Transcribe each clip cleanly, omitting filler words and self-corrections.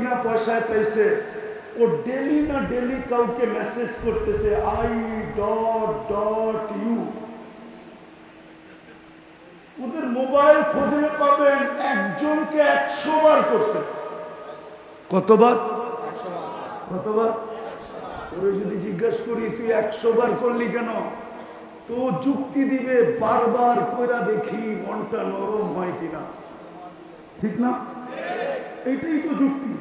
বিনা পয়সায় পাইছে, ও ডেলি না ডেলি কাউকে মেসেজ করতেছে I.U। ওদের মোবাইল খোঁজে পাবেন একজনকে 100 বার করছে। কতবার? কতবার? ওরে যদি জিজ্ঞাসা করি তুই 100 বার করলি কেন, তো যুক্তি দিবে বারবার কইরা দেখি মনটা নরম হয় কিনা। ঠিক না? এইটাই তো যুক্তি।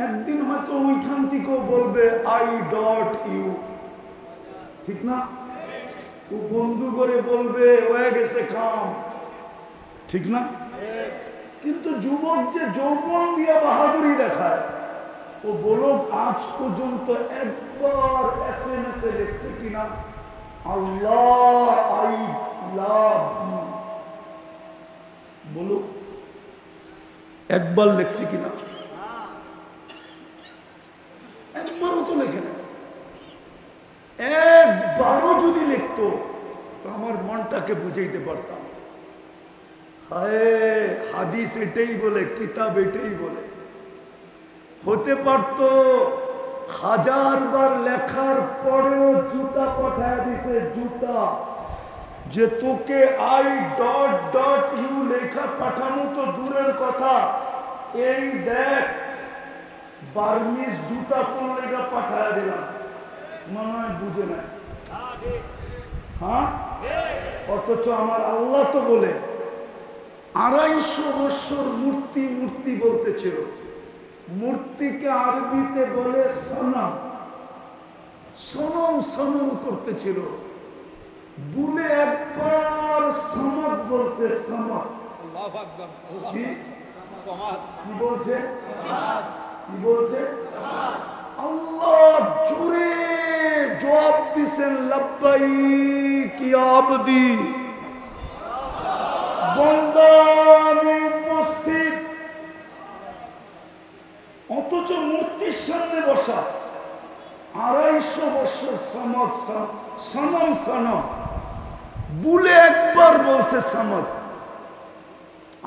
একদিন হয়তো ওইখান থেকেও বলবে I.U। ঠিক না? ও বন্ধু করে বলবে হয়ে গেছে কাম। ঠিক না? কিন্তু যুবক যে যৌবন দিয়ে বাহাদুরি দেখায়, ও বলুক আজ পর্যন্ত একবার SMS এ লিখছে কিনা আল্লাহ I love you? বলুক একবার লিখছে কিনা? একবারও তো লেখে না। একবারও যদি লিখতো তো আমার মনটাকে বুঝাইতে পারতাম। হায়, হাদিস এটাই বলে, কিতাব এটাই বলে। হতে পারত 1000 বার লেখার পরেও জুতা পাঠায় দিছে, জুতা, যে তোকে I.U লেখা পাঠানো তো দূরের কথা, এই দেখ বার্মিজ জুতা তোর লেখা পাঠায় দিলাম। মনে হয় বুঝে না। হ্যাঁ, অথচ আমার আল্লাহ তো বলে 250 বছর মূর্তি মূর্তি বলতেছিল। মূর্তিকে আরবিতে বলে সনম, সনম সনম করতেছিল। বুলে একবার সমদ বলছে, সমদ। কি বলছে? কি বলছে? আল্লাহ জোরে জবাব দিছেন লব্বাইক ইয়া আবদি, বান্দা আমি উপস্থিত। অথচ মূর্তির সামনে বসা 250 বছর সমদ সনম সনম বুলে একবার বলছে সমদ।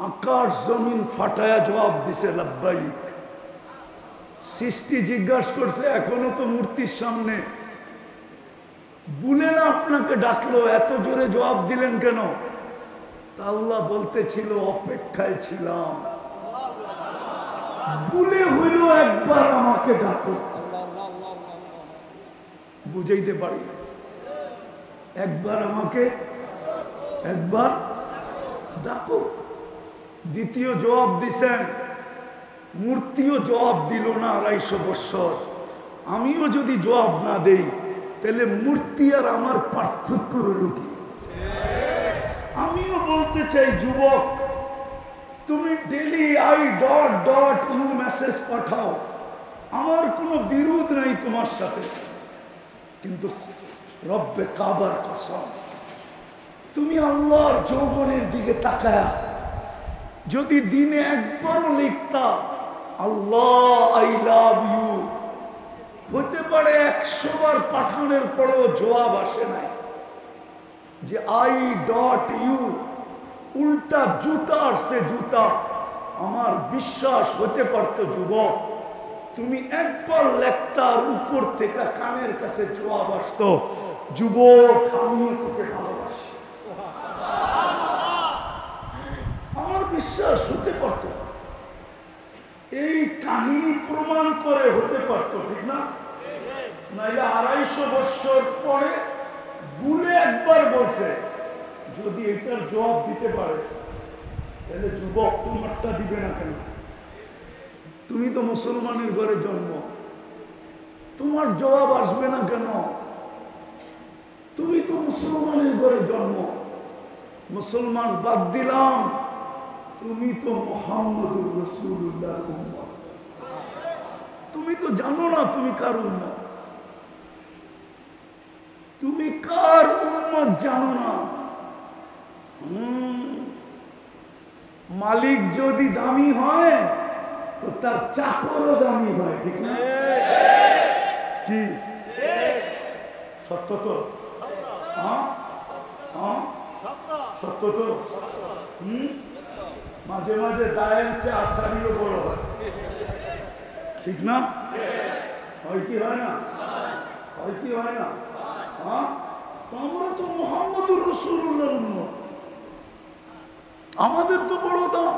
আকাশ জমিন ফাটায়া জবাব দিছে লব্বাইক। সৃষ্টি জিজ্ঞাসা করছে এখনো তো মূর্তির সামনে বুলে না আপনাকে ডাকলো, এত জোরে জবাব দিলেন কেন? আল্লাহ বলতেছিল অপেক্ষায় ছিলাম, বুলে হইল একবার আমাকে ডাকো। বুঝাইতে পারি না, একবার আমাকে একবার ডাকো। দ্বিতীয় জবাব দিছেন, মূর্তিও জবাব দিল না 250 বছর। আমিও যদি জবাব না দেই তাহলে মূর্তি আর আমার পার্থক্য রইল কি? আমিও বলতে চাই যুবক, তুমি ডেলি I.U মেসেজ পাঠাও, আমার কোনো বিরোধ নাই তোমার সাথে, কিন্তু রব্বে কাবার কসম, তুমি আল্লাহর যৌবনের দিকে তাকায়া যদি দিনে একবারও লিখতা আল্লাহ I love you, হতে পারে 100 বার পাঠানোর পরেও জবাব আসে নাই, যে I.U উল্টা জুতা আসছে, জুতা। আমার বিশ্বাস হতে পারতো যুবক, তুমি একবার লেখতার উপর থেকে কানের কাছে জবাব আসতো, যুবক আমিও তোকে ভালোবাসি। আমার বিশ্বাস হতে পারত, এই কাহিনী প্রমাণ করে হতে পারত। ঠিক না? নাইলে 250 বছর পরে বুলে একবার বলছে। যদি এটার জবাব দিতে পারে তাহলে যুবক তোমারটা দিবে না কেন? তুমি তো মুসলমানের ঘরে জন্ম, তোমার জবাব আসবে না কেন? তুমি তো মুসলমানের ঘরে জন্ম। মুসলমান বাদ দিলাম, তুমি তো মুহাম্মদুর রাসূলুল্লাহর উম্মত। তুমি তো জানো না তুমি কার উম্মত, তুমি কার উম্মত জানো না। মালিক যদি দামি হয় তো তার চাকরও দামি হয়। ঠিক না? কি সত্য তো? সত্য তো? মাঝে মাঝে দায়ের চেয়ে আচারিও বড় হয়। ঠিক না? হয় কি হয় না? হয় কি হয় না? হ্যাঁ, আমরা তো মুহাম্মদুর রাসূলুল্লাহর উম্মত, আমাদের তো বড় দাম।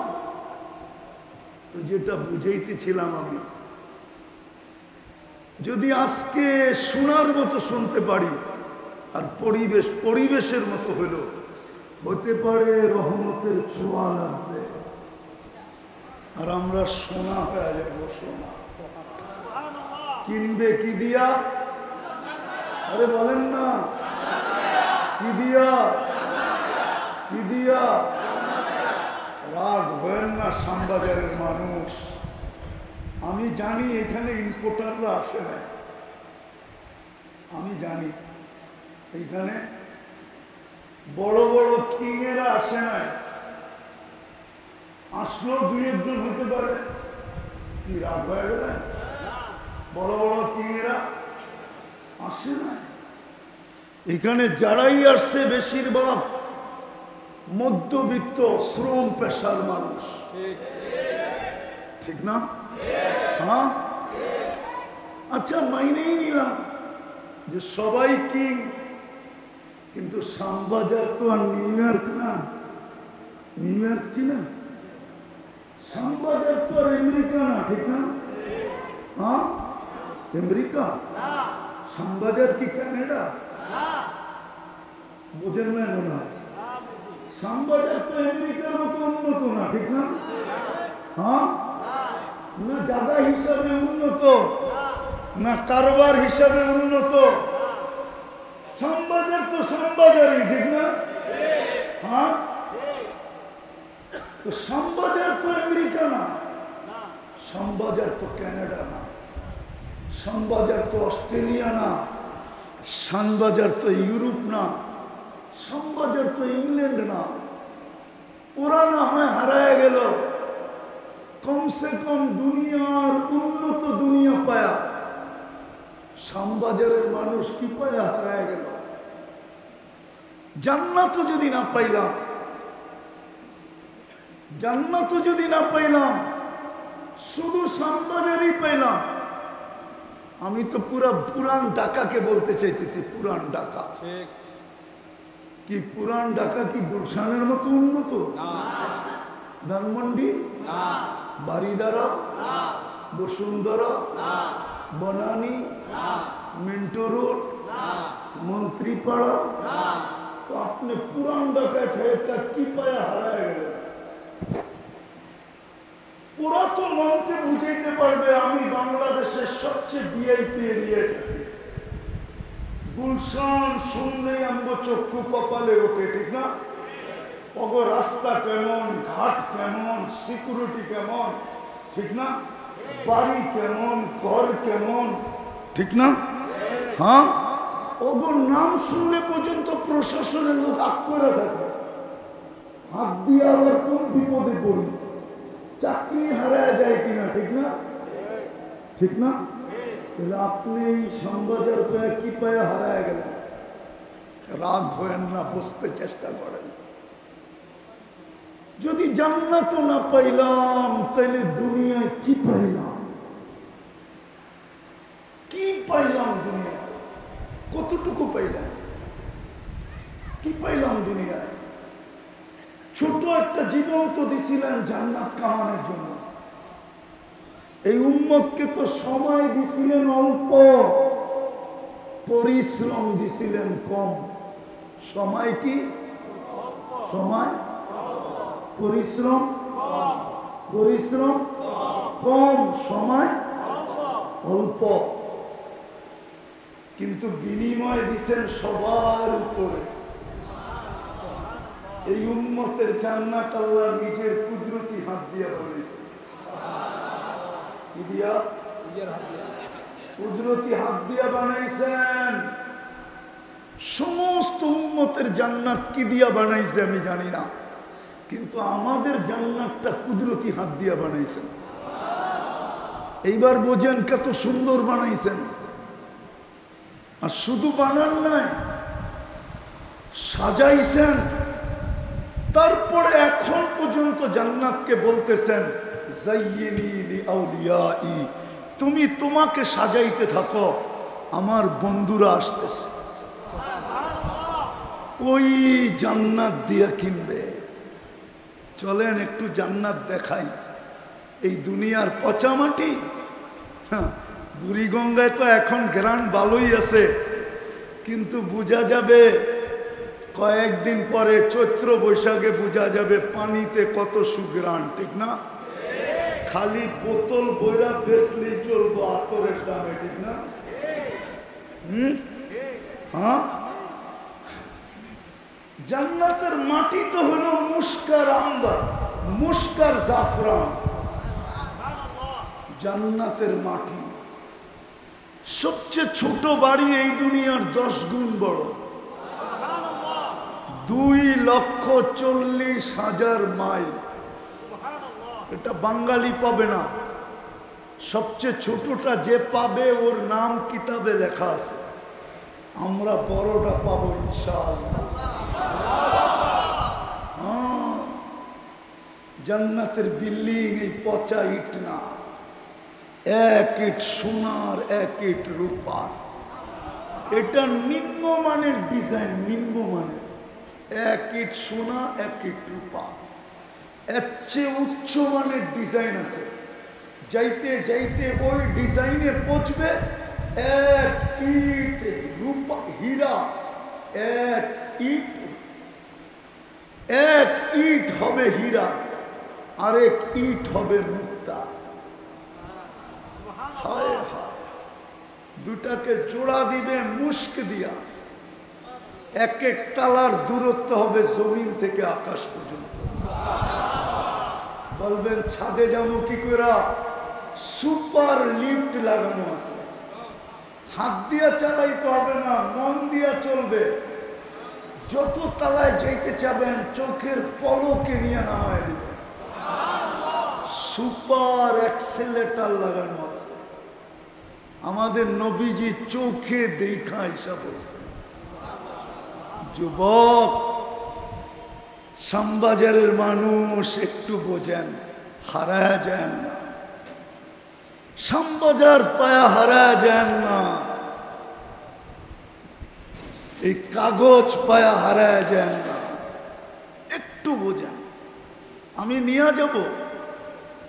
তো যেটা বুঝাইতেছিলাম আমি, যদি আজকে শোনার মতো শুনতে পারি আর পরিবেশের মতো হলো, হতে পারে রহমতের ছোঁয়া লাগবে আর আমরা সোনা হয়ে যাবো। সোনা কিনবে কি দিয়া? আরে বলেন না, কি দিয়া? কি দিয়া? রাগ হবেন না শ্যামবাজারের মানুষ, আমি জানি এখানে ইম্পোর্টাররা আসে না, আমি জানি এইখানে বড় বড় কিংয়েরা আসে না, আসলো দুই একজন হতে পারে, কি রাগ হয়ে গেলেন? বড় বড় কিংয়েরা আসে না। এখানে যারাই আসছে বেশিরভাগ মধ্যবিত্ত শ্রম পেশার মানুষ, ঠিক না? হ্যাঁ, আচ্ছা মাইনেই নিলাম যে সবাই কিং, কিন্তু শ্যামবাজার তো আর নিউ ইয়র্ক না। নিউ ইয়র্ক চিনা? শ্যামবাজার তো আর আমেরিকা না, ঠিক না? হ্যাঁ, আমেরিকা। শ্যামবাজার কি কানাডা? বোঝেন না মনে হয়। শ্যামবাজার তো আমেরিকার মতো উন্নত না, ঠিক না? হ্যাঁ, না জায়গা হিসাবে উন্নত, না কারবার হিসাবে উন্নত। শ্যামবাজার তো শ্যামবাজারই, ঠিক না? হ্যাঁ, তো শ্যামবাজার তো আমেরিকা না, শ্যামবাজার তো কানাডা না, শ্যামবাজার তো অস্ট্রেলিয়া না, শ্যামবাজার তো ইউরোপ না, শ্যামবাজার তো ইংল্যান্ড না। ওরা না হয় হারায় গেল, কমসে কম দুনিয়ার উন্নত দুনিয়া পায়া, শ্যামবাজারের মানুষ কি পায়া হারায় গেল? জান্নাতও যদি না পাইলাম, জান্নাতও যদি না পাইলাম, শুধু শ্যামবাজারই পাইলাম। আমি তো পুরান ঢাকাকে বলতে চাইতেছি, পুরান ঢাকা। কি পুরান ঢাকা কি গুলশানের মতো উন্নত? Dhanmondi, Baridhara, Bashundhara, Banani, Minto Road, Mantripara. তো আপনি পুরান ঢাকায় থেকে কি পায়া হারায় গেলেন? ওরা তো মনকে বুঝাইতে পারবে আমি বাংলাদেশের সবচেয়ে ভিআইপি এরিয়ায় থাকি। গুলশান শুনলেই আমগো চক্ষু কপালে ওঠে, ঠিক না? অগ রাস্তা কেমন, ঘাট কেমন, সিকিউরিটি কেমন, ঠিক না? বাড়ি কেমন, ঘর কেমন, ঠিক না? হ্যাঁ, ওগর নাম শুনলে পর্যন্ত প্রশাসনের লোক আগ করে থাকে, হাত দিয়ে আবার কোন বিপদে পড়ি, চাকরি হারায় যায় কিনা, ঠিক না? ঠিক না? তাহলে আপনি এই শ্যামবাজার পায়ে কি পায়ে হারায় গেলেন? রাগ হয়েন না, বুঝতে চেষ্টা করেন। যদি জান্নাত না পাইলাম, তাহলে দুনিয়ায় কি পাইলাম? কি পাইলাম দুনিয়ায়? কতটুকু পাইলাম? কি পাইলাম দুনিয়ায়? ছোট একটা জীবন তো দিছিলেন জান্নাত কামানোর জন্য। এই উম্মতকে তো সময় দিছিলেন অল্প, পরিশ্রম দিছিলেন কম। সময় কি? সময়, পরিশ্রম, পরিশ্রম কম, সময় অল্প, কিন্তু বিনিময় দিছেন সবার উপরে। এই উম্মতের জান্নাত আল্লাহ নিজের কুদরতি হাত দিয়ে বানাইছেন। কি দিয়া? কুদরতি হাত দিয়ে বানাইছেন। সমস্ত উম্মতের জান্নাত কি দিয়া বানাইছে আমি জানি না, কিন্তু আমাদের জান্নাতটা কুদরতি হাত দিয়া বানাইছেন। এইবার বোঝেন কত সুন্দর বানাইছেন। আর শুধু বানান নাই, সাজাইছেন। তারপরে এখন পর্যন্ত জান্নাতকে বলতেছেন জাইয়িনি লিআউলিয়াই তুমি তোমাকে সাজাইতে থাকো, আমার বন্ধুরা আসতেছে, ওই জান্নাত দিয়া কিনবে। চলেন একটু জান্নাত দেখাই। এই দুনিয়ার পচা মাটি। বুড়িগঙ্গায় তো এখন গ্রান ভালোই আছে, কিন্তু বোঝা যাবে কয়েকদিন পরে, চৈত্র বৈশাখে বোঝা যাবে পানিতে কত সুগ্রান, ঠিক না? খালি বোতল বইরা বেচলেই চলবো আতরের দামে, ঠিক না? হ্যাঁ, জান্নাতের মাটি তো হলো মুস্কার আম্বার, মুস্কার জাফরান। জান্নাতের মাটি। সবচেয়ে ছোট বাড়ি এই দুনিয়ার 10 গুণ বড়। 2,40,000 মাইল। এটা বাঙালি পাবে না। সবচেয়ে ছোটটা যে পাবে ওর নাম কিতাবে লেখা আছে। আমরা বড়টা পাবো ইনশাআল্লাহ। জান্নাতের বিল্ডিং এই পচা ইট না, এক ইট সোনার, এক ইট রূপার। এটা নিম্নমানের ডিজাইন, নিম্নমানের। এক ইট সোনা, এক ইট রূপা। এর চেয়ে উচ্চমানের ডিজাইন আছে। যাইতে যাইতে ওই ডিজাইনে পৌঁছবে। এক ইট রূপা, হীরা। এক ইট হবে হীরা, আরেক ইট হবে মুক্তা। হায় হায়, দুটাকে জোড়া দিবে মুস্ক দিয়া। এক এক তালার দূরত্ব হবে জমিন থেকে আকাশ পর্যন্ত। বলবেন ছাদে যাবো কি করে? সুপার লিফট লাগানো আছে। হাত দিয়া চালাইতে হবে না, মন দিয়া চলবে। যত তালায় যাইতে চাবেন চোখের পলকে নিয়ে নামায় দিবে। সুপার অ্যাক্সেলেটার লাগানো আছে। আমাদের নবীজি চোখে দেখা হিসাব বলছে। যুবক, শ্যামবাজারের মানুষ একটু বোঝেন, হারায় যান না। শ্যামবাজার পায়া হারায় যান না। এই কাগজ পায়া হারায় যান না, একটু বোঝেন। আমি নিয়ে যাব,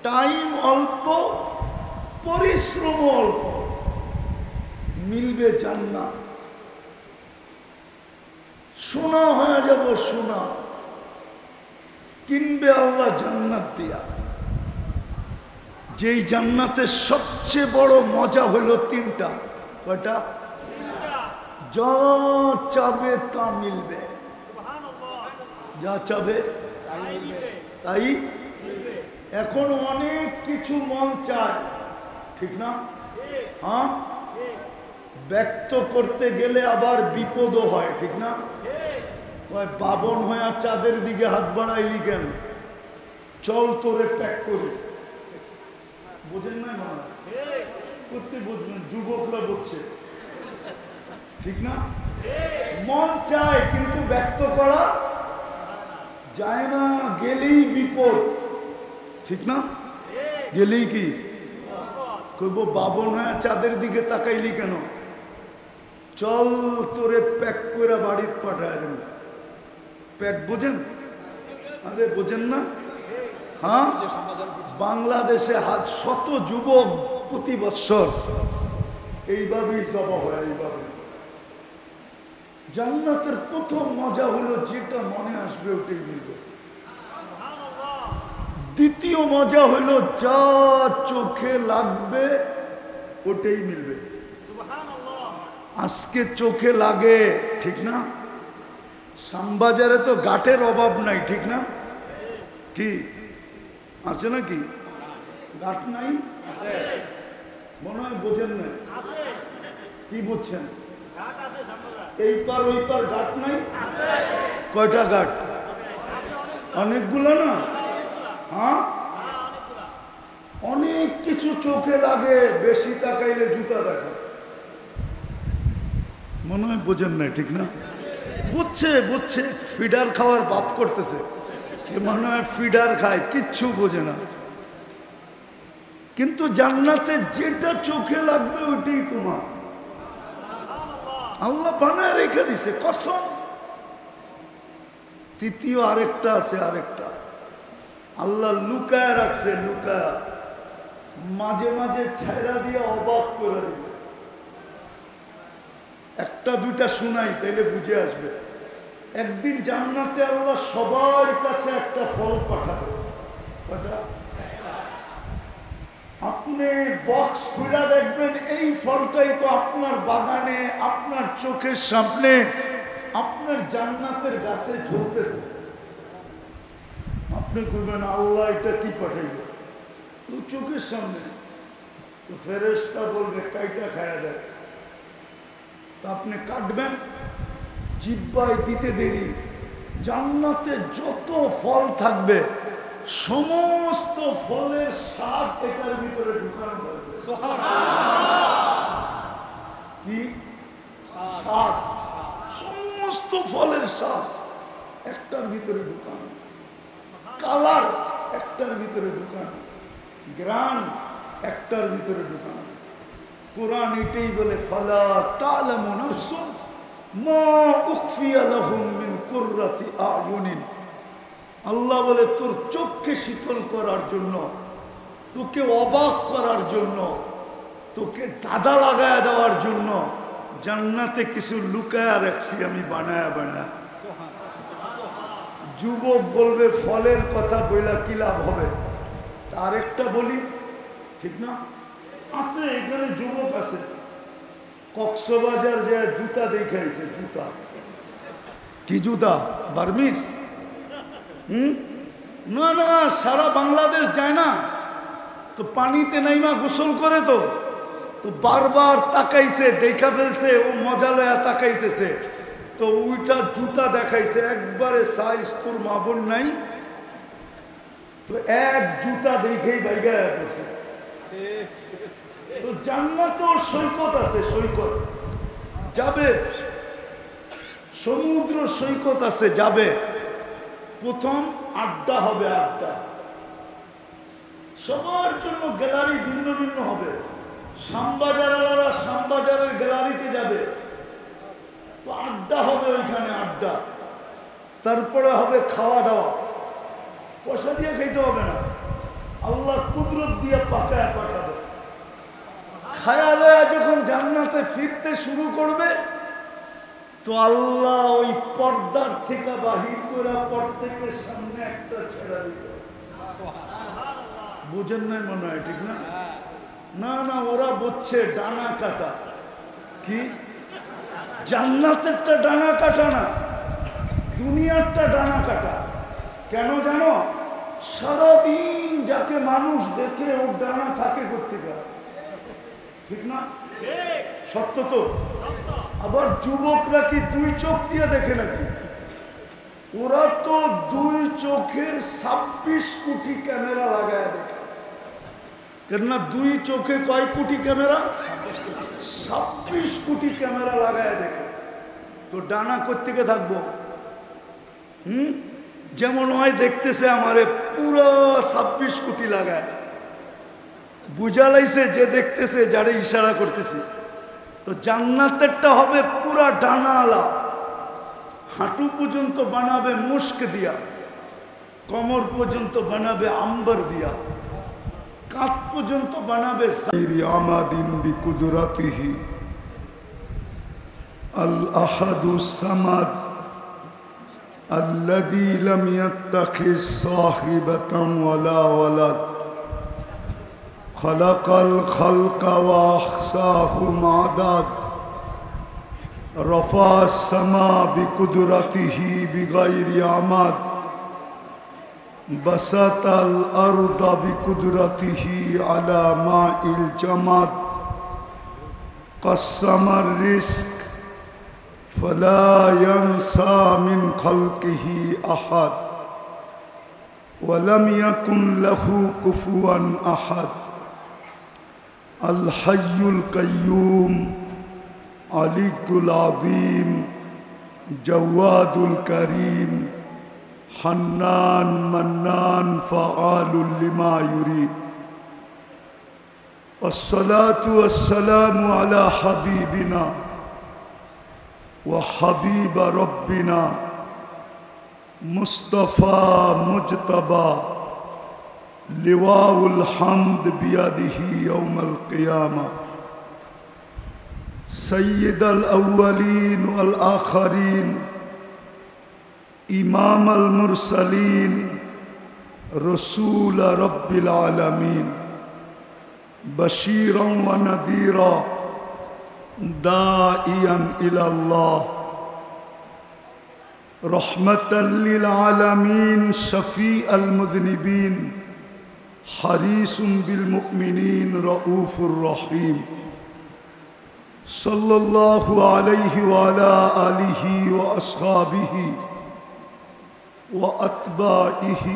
টাইম অল্প, পরিশ্রম অল্প, মিলবে জান্নাত। সোনা হয়ে যাব, সোনা কিনবে আল্লাহ জান্নাত দিয়া। যেই জান্নাতের সবচেয়ে বড় মজা হলো 3টা। কয়টা? যা চাবে তা মিলবে। যা চাবে তাই। এখন অনেক কিছু মন চায়, ঠিক না? হ্যাঁ, ব্যক্ত করতে গেলে আবার বিপদও হয়, ঠিক না? বাবন হয়ে চাঁদের দিকে হাত বাড়াইলি কেন? চল তোরে প্যাক করি। বোঝেন না? মানে করতে বুঝবেন, যুবকরা বুঝছে, ঠিক না? মন চায় কিন্তু ব্যক্ত করা যায় না। গেলেই বিপদ, ঠিক না? গেলেই কি কইব? বাবন হয়ে চাঁদের দিকে তাকাইলি কেন? চল তোরে প্যাক করে বাড়িতে পাঠায় দেব। প্যাক বোঝেন? আরে বোঝেন না? হ্যাঁ, বাংলাদেশে শত যুবক প্রতি বৎসর এইভাবেই জবা হয়। এইভাবে জান্নাতের প্রথম মজা হলো যেটা মনে আসবে ওটাই মিলবে। দ্বিতীয় মজা হলো যা চোখে লাগবে ওটাই মিলবে। আজকে চোখে লাগে, ঠিক না? শ্যামবাজারে তো গাটের অভাব নাই, ঠিক না? কি আছে নাকি? গাট নাই? মনে হয় বোঝেন না। কি বুঝছেন? এই পার ওই পার গাট নাই? কয়টা গাট? অনেকগুলো না? হ্যাঁ, অনেক কিছু চোখে লাগে, বেশি তাকাইলে জুতা দেখা। মনে হয় বোঝেন না, ঠিক না? বুঝছে, বুঝছে। ফিডার খাওয়ার বাপ করতেছে, মনে হয় ফিডার খায়, কিচ্ছু বোঝে না। কিন্তু জান্নাতে যেটা চোখে লাগবে ওইটাই তোমার। আল্লাহ বানায় রেখে দিছে কসম। তৃতীয় আরেকটা আছে, আরেকটা আল্লাহ লুকায় রাখছে, লুকায় মাঝে মাঝে ছাইরা দিয়ে অবাক করে দিবে। একটা দুইটা শোনাই তাইলে বুঝে আসবে। একদিন জান্নাতে আল্লাহ সবার কাছে একটা ফল পাঠাবে। আপনি বক্স খুলে দেখবেন এই ফলটাই তো আপনার বাগানে, আপনার চোখের সামনে, আপনার জান্নাতের গাছে ঝুলতেছে। আপনি বলবেন আল্লাহ এটা কি পাঠাইল, তো চোখের সামনে। তো ফেরেশতা বলবে কাইটা খায়া যায়। তা আপনি কাটবেন, জিহ্বায় দিতে দেরি জান্নাতে যত ফল থাকবে সমস্ত ফলের স্বাদ এটার ভিতরে ঢুকানো থাকবে। কি স্বাদ? সমস্ত ফলের স্বাদ একটার ভিতরে ঢুকানো, কালার একটার ভিতরে ঢুকানো, গ্রান একটার ভিতরে ঢুকানো। কোরআন এটাই বলে ফালা তা'লামু নাফসুন মা উখফিয়া লাহুম মিন কুররাতি আয়ুনিন। আল্লাহ বলে তোর চোখকে শীতল করার জন্য, তোকে অবাক করার জন্য, তোকে দাদা লাগায় দেওয়ার জন্য জান্নাতে কিছু লুকায়া রাখছি আমি বানায়া বানায়া। যুবক বলবে ফলের কথা বইলা কি লাভ হবে? তার একটা বলি, ঠিক না? আছে এখানে যুবক আছে, কক্সবাজার যে জুতা দেখাইছে, জুতা কি জুতা? বার্মিস? না না, সারা বাংলাদেশ যায় না তো, পানিতে নাইমা গোসল করে তো বারবার তাকাইছে, দেখা ফেলছে, ও মজা লয়া তাকাইতেছে, তো ওইটা জুতা দেখাইছে একবারে সাইজ তোর মাবন নাই, তো এক জুতা দেখেই বাইগায় পড়ছে। তো জান্নাতেও সৈকত আছে, সৈকত যাবে, সমুদ্র সৈকত আছে যাবে। প্রথম আড্ডা হবে, আড্ডা সবার জন্য, গ্যালারি ভিন্ন ভিন্ন হবে। শ্যামবাজারেরা শ্যামবাজারের গ্যালারিতে যাবে, তো আড্ডা হবে ওইখানে, আড্ডা। তারপরে হবে খাওয়া দাওয়া, পয়সা দিয়ে খাইতে হবে না, আল্লাহ কুদরত দিয়ে পাকায় পাঠাবে। খায়া লয়া যখন জান্নাতে ফিরতে শুরু করবে তো আল্লাহ ওই পর্দার থেকে বাহির করে পর থেকে সামনে একটা ছেড়া দিবে। বুঝেন নাই মনে হয়, ঠিক না? না না, ওরা বলছে ডানা কাটা। কি? জান্নাতেরটা ডানা কাটা না, দুনিয়ারটা ডানা কাটা। কেন জানো? সারাদিন যাকে মানুষ দেখে ওর ডানা থাকে করতে পারে, ঠিক না? সত্য তো। আবার যুবকরা কি দুই চোখ দিয়ে দেখে নাকি? ওরা তো দুই চোখের 26 কোটি ক্যামেরা লাগায় দেখে। কেননা দুই চোখে কয় কোটি ক্যামেরা? 26 কোটি ক্যামেরা লাগায় দেখে। তো ডানা কোত্থেকে থাকবো? যেমন হয় দেখতেছে আমারে পুরো 26 কোটি লাগায়, বুঝা লাইছে যে দেখতেছে, যারে ইশারা করতেছি। তো জান্নাতেরটা হবে পুরা ডানা আলা, হাঁটু পর্যন্ত বানাবে মুস্ক দিয়া, কোমর পর্যন্ত বানাবে আম্বর দিয়া, কাঁধ পর্যন্ত বানাবে আমাদিন বিকুদরাতিহি আল আহাদুস সামাদ আল্লাযী লাম ইয়াত্তাখিজ সাহিবাতান ওয়ালা ওয়ালাদ খালাকাল খালকা ওয়া আহসাহুম আদাদ রফা আস-সামা বিকুদরাতিহি বিগাইরি আমাদ বাসাতাল আরদা বিকুদরাতিহি আলা মাইল জামাদ কাসসামার রিজক ফালা ইয়ানসা মিন খালকিহি আহাদ ওয়া লাম ইয়াকুন লাহু কুফুয়ান আহাদ আল হাইয়ুল কাইয়্যুম আলিকুল আযীম জাওয়াদুল কারীম হান্নান মান্নান ফাআলুল লিমা ইউরিদ والصلاة والسلام على حبيبنا وحبيب ربنا مصطفى مجتبى لواء الحمد بيده يوم القيامة سيد الأولين والآخرين إمام المرسلين رسول رب العالمين بشيرا ونذيرا داعيا إلى الله رحمة للعالمين شفيع المذنبين حريص بالمؤمنين رؤوف رحيم صلى الله عليه وعلى آله وأصحابه وأتباعه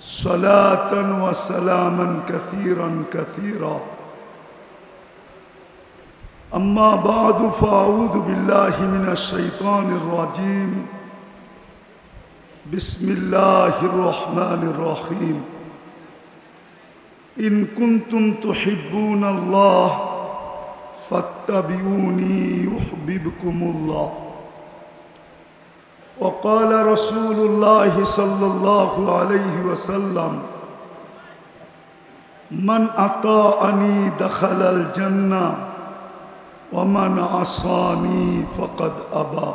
صلاة وسلاما كثيرا كثيرا أما بعد فأعوذ بالله من الشيطان الرجيم بسم الله الرحمن الرحيم إن كنتم تحبون الله فاتبعوني يحببكم الله وقال رسول الله صلى الله عليه وسلم من أطاعني دخل الجنة ومن عصاني فقد أبى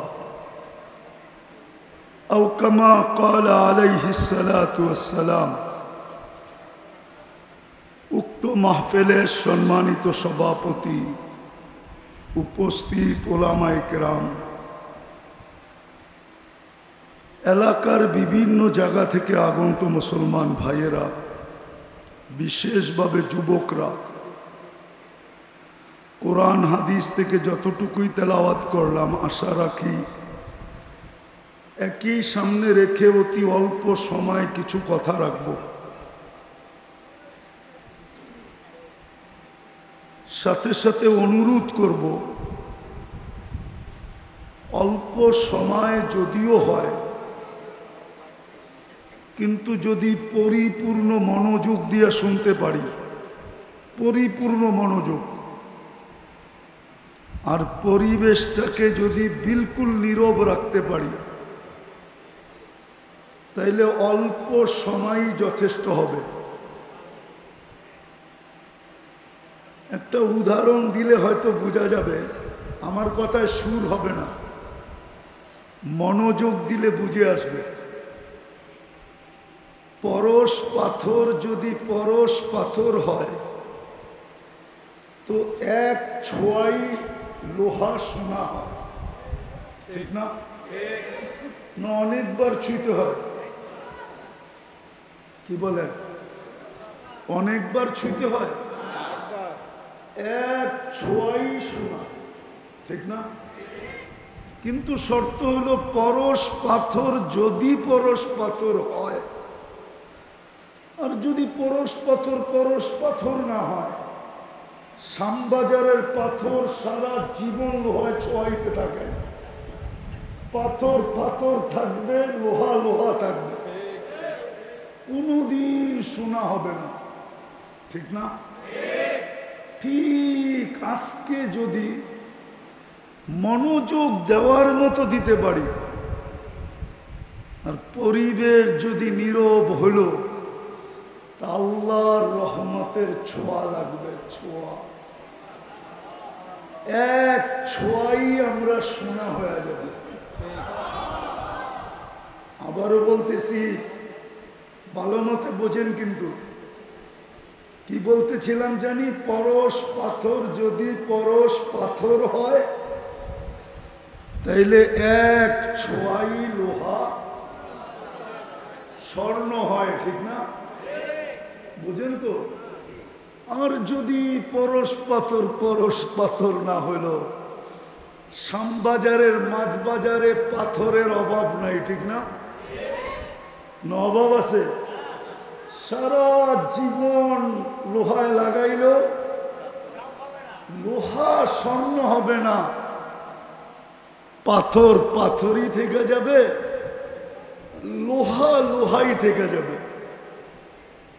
أو كما قال عليه الصلاة والسلام উক্ত মাহফিলের সম্মানিত সভাপতি উপস্থিত ওলামায়ে কেরাম এলাকার বিভিন্ন জায়গা থেকে আগত মুসলমান ভাইয়েরা বিশেষভাবে যুবকরা কোরআন হাদিস থেকে যতটুকুই তেলাওয়াত করলাম আশা রাখি একই সামনে রেখে অতি অল্প সময় কিছু কথা রাখব সাথে সাথে অনুরোধ করব অল্প সময় যদিও হয় কিন্তু যদি পরিপূর্ণ মনোযোগ দিয়ে শুনতে পারি পরিপূর্ণ মনোযোগ আর পরিবেশটাকে যদি বিলকুল নীরব রাখতে পারি তাইলে অল্প সময় যথেষ্ট হবে একটা উদাহরণ দিলে হয়তো বোঝা যাবে আমার কথায় সুর হবে না মনোযোগ দিলে বুঝে আসবে পরশ পাথর যদি পরশ পাথর হয় তো এক ছোঁয়াই লোহা সোনা হয় ঠিক না না অনেকবার ছুঁতে হয় কি বলেন অনেকবার ছুঁতে হয় এক ছোঁয়াই সোনা ঠিক না কিন্তু শর্ত হলো পরশ পাথর যদি পরশ পাথর হয় আর যদি পরশ পাথর না হয় শ্যামবাজারের পাথর সারা জীবন লোহায় ছোঁয়াইতে থাকে পাথর থাকবে লোহা থাকবে কোনদিন সোনা হবে না ঠিক না ঠিক আজকে যদি মনোযোগ দেওয়ার মতো দিতে পারি আর পরিবেশ যদি নীরব হলো আল্লাহর রহমতের ছোঁয়া লাগবে ছোঁয়া এক ছোঁয়াই আমরা সোনা হয়ে যাবে আবারও বলতেছি ভালো মতে বোঝেন কিন্তু কি বলতেছিলাম জানি পরশ পাথর যদি পরশ পাথর হয় তাইলে এক ছোঁয়াই লোহা স্বর্ণ হয় ঠিক না বুঝেন তো আর যদি পরশ পাথর না হইল শ্যামবাজারের মাছ বাজারে পাথরের অভাব নাই ঠিক না অভাব আছে সারা জীবন লোহায় লাগাইল লোহা স্বর্ণ হবে না পাথর পাথরই থেকে যাবে লোহাই থেকে যাবে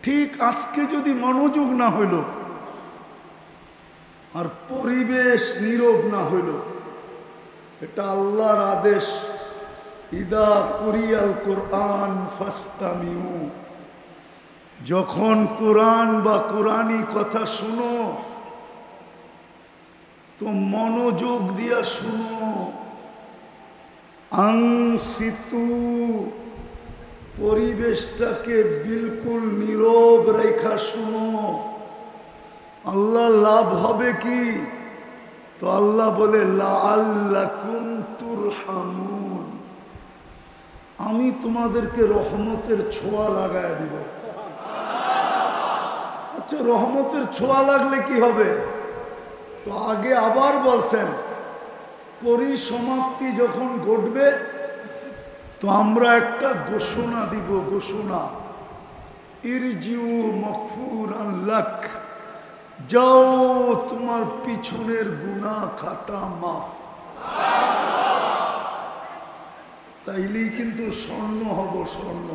ঠিক আজকে যদি মনোযোগ না হইল আর পরিবেশ নীরব না হইল, এটা আল্লাহর আদেশ। ইদা কুরিয়াল কোরআন ফাস্তামিউ, যখন কোরআন বা কোরআনী কথা শুনো তো মনোযোগ দিয়া শুনো। আনসিতু, পরিবেশটাকে বিলকুল নীরব রেখা শুনো। আল্লাহ লাভ হবে কি? তো আল্লাহ বলে লাআল্লাকুম তুরহামুন, আমি তোমাদেরকে রহমতের ছোঁয়া লাগায় দিব। আচ্ছা, রহমতের ছোঁয়া লাগলে কি হবে? তো আগে আবার বলছেন পরিসমাপ্তি যখন ঘটবে তো আমরা একটা ঘোষণা দিব। ঘোষণা, ইরজিউ মাগফুরান লাক, যাও তোমার পিছনের গুনাহ খাতা মাফ। তাইলেই কিন্তু স্বর্ণ হব। স্বর্ণ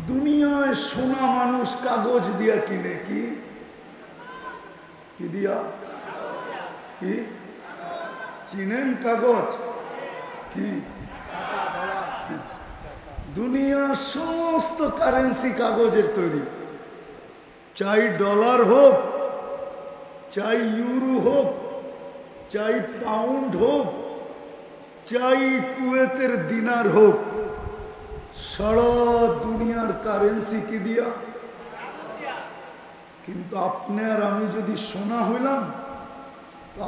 দুনিয়ায় সোনা মানুষ কাগজ দিয়া কিনে। কি কি দিয়া? কি চিনেন কাগজ? কি দুনিয়ার সমস্ত কারেন্সি কাগজের তৈরি। চাই ডলার হোক, চাই ইউরো হোক, চাই পাউন্ড হোক, চাই কুয়েতের দিনার হোক, সারা দুনিয়ার কারেন্সি কি দিয়া? কিন্তু আপনি আর আমি যদি সোনা হইলাম,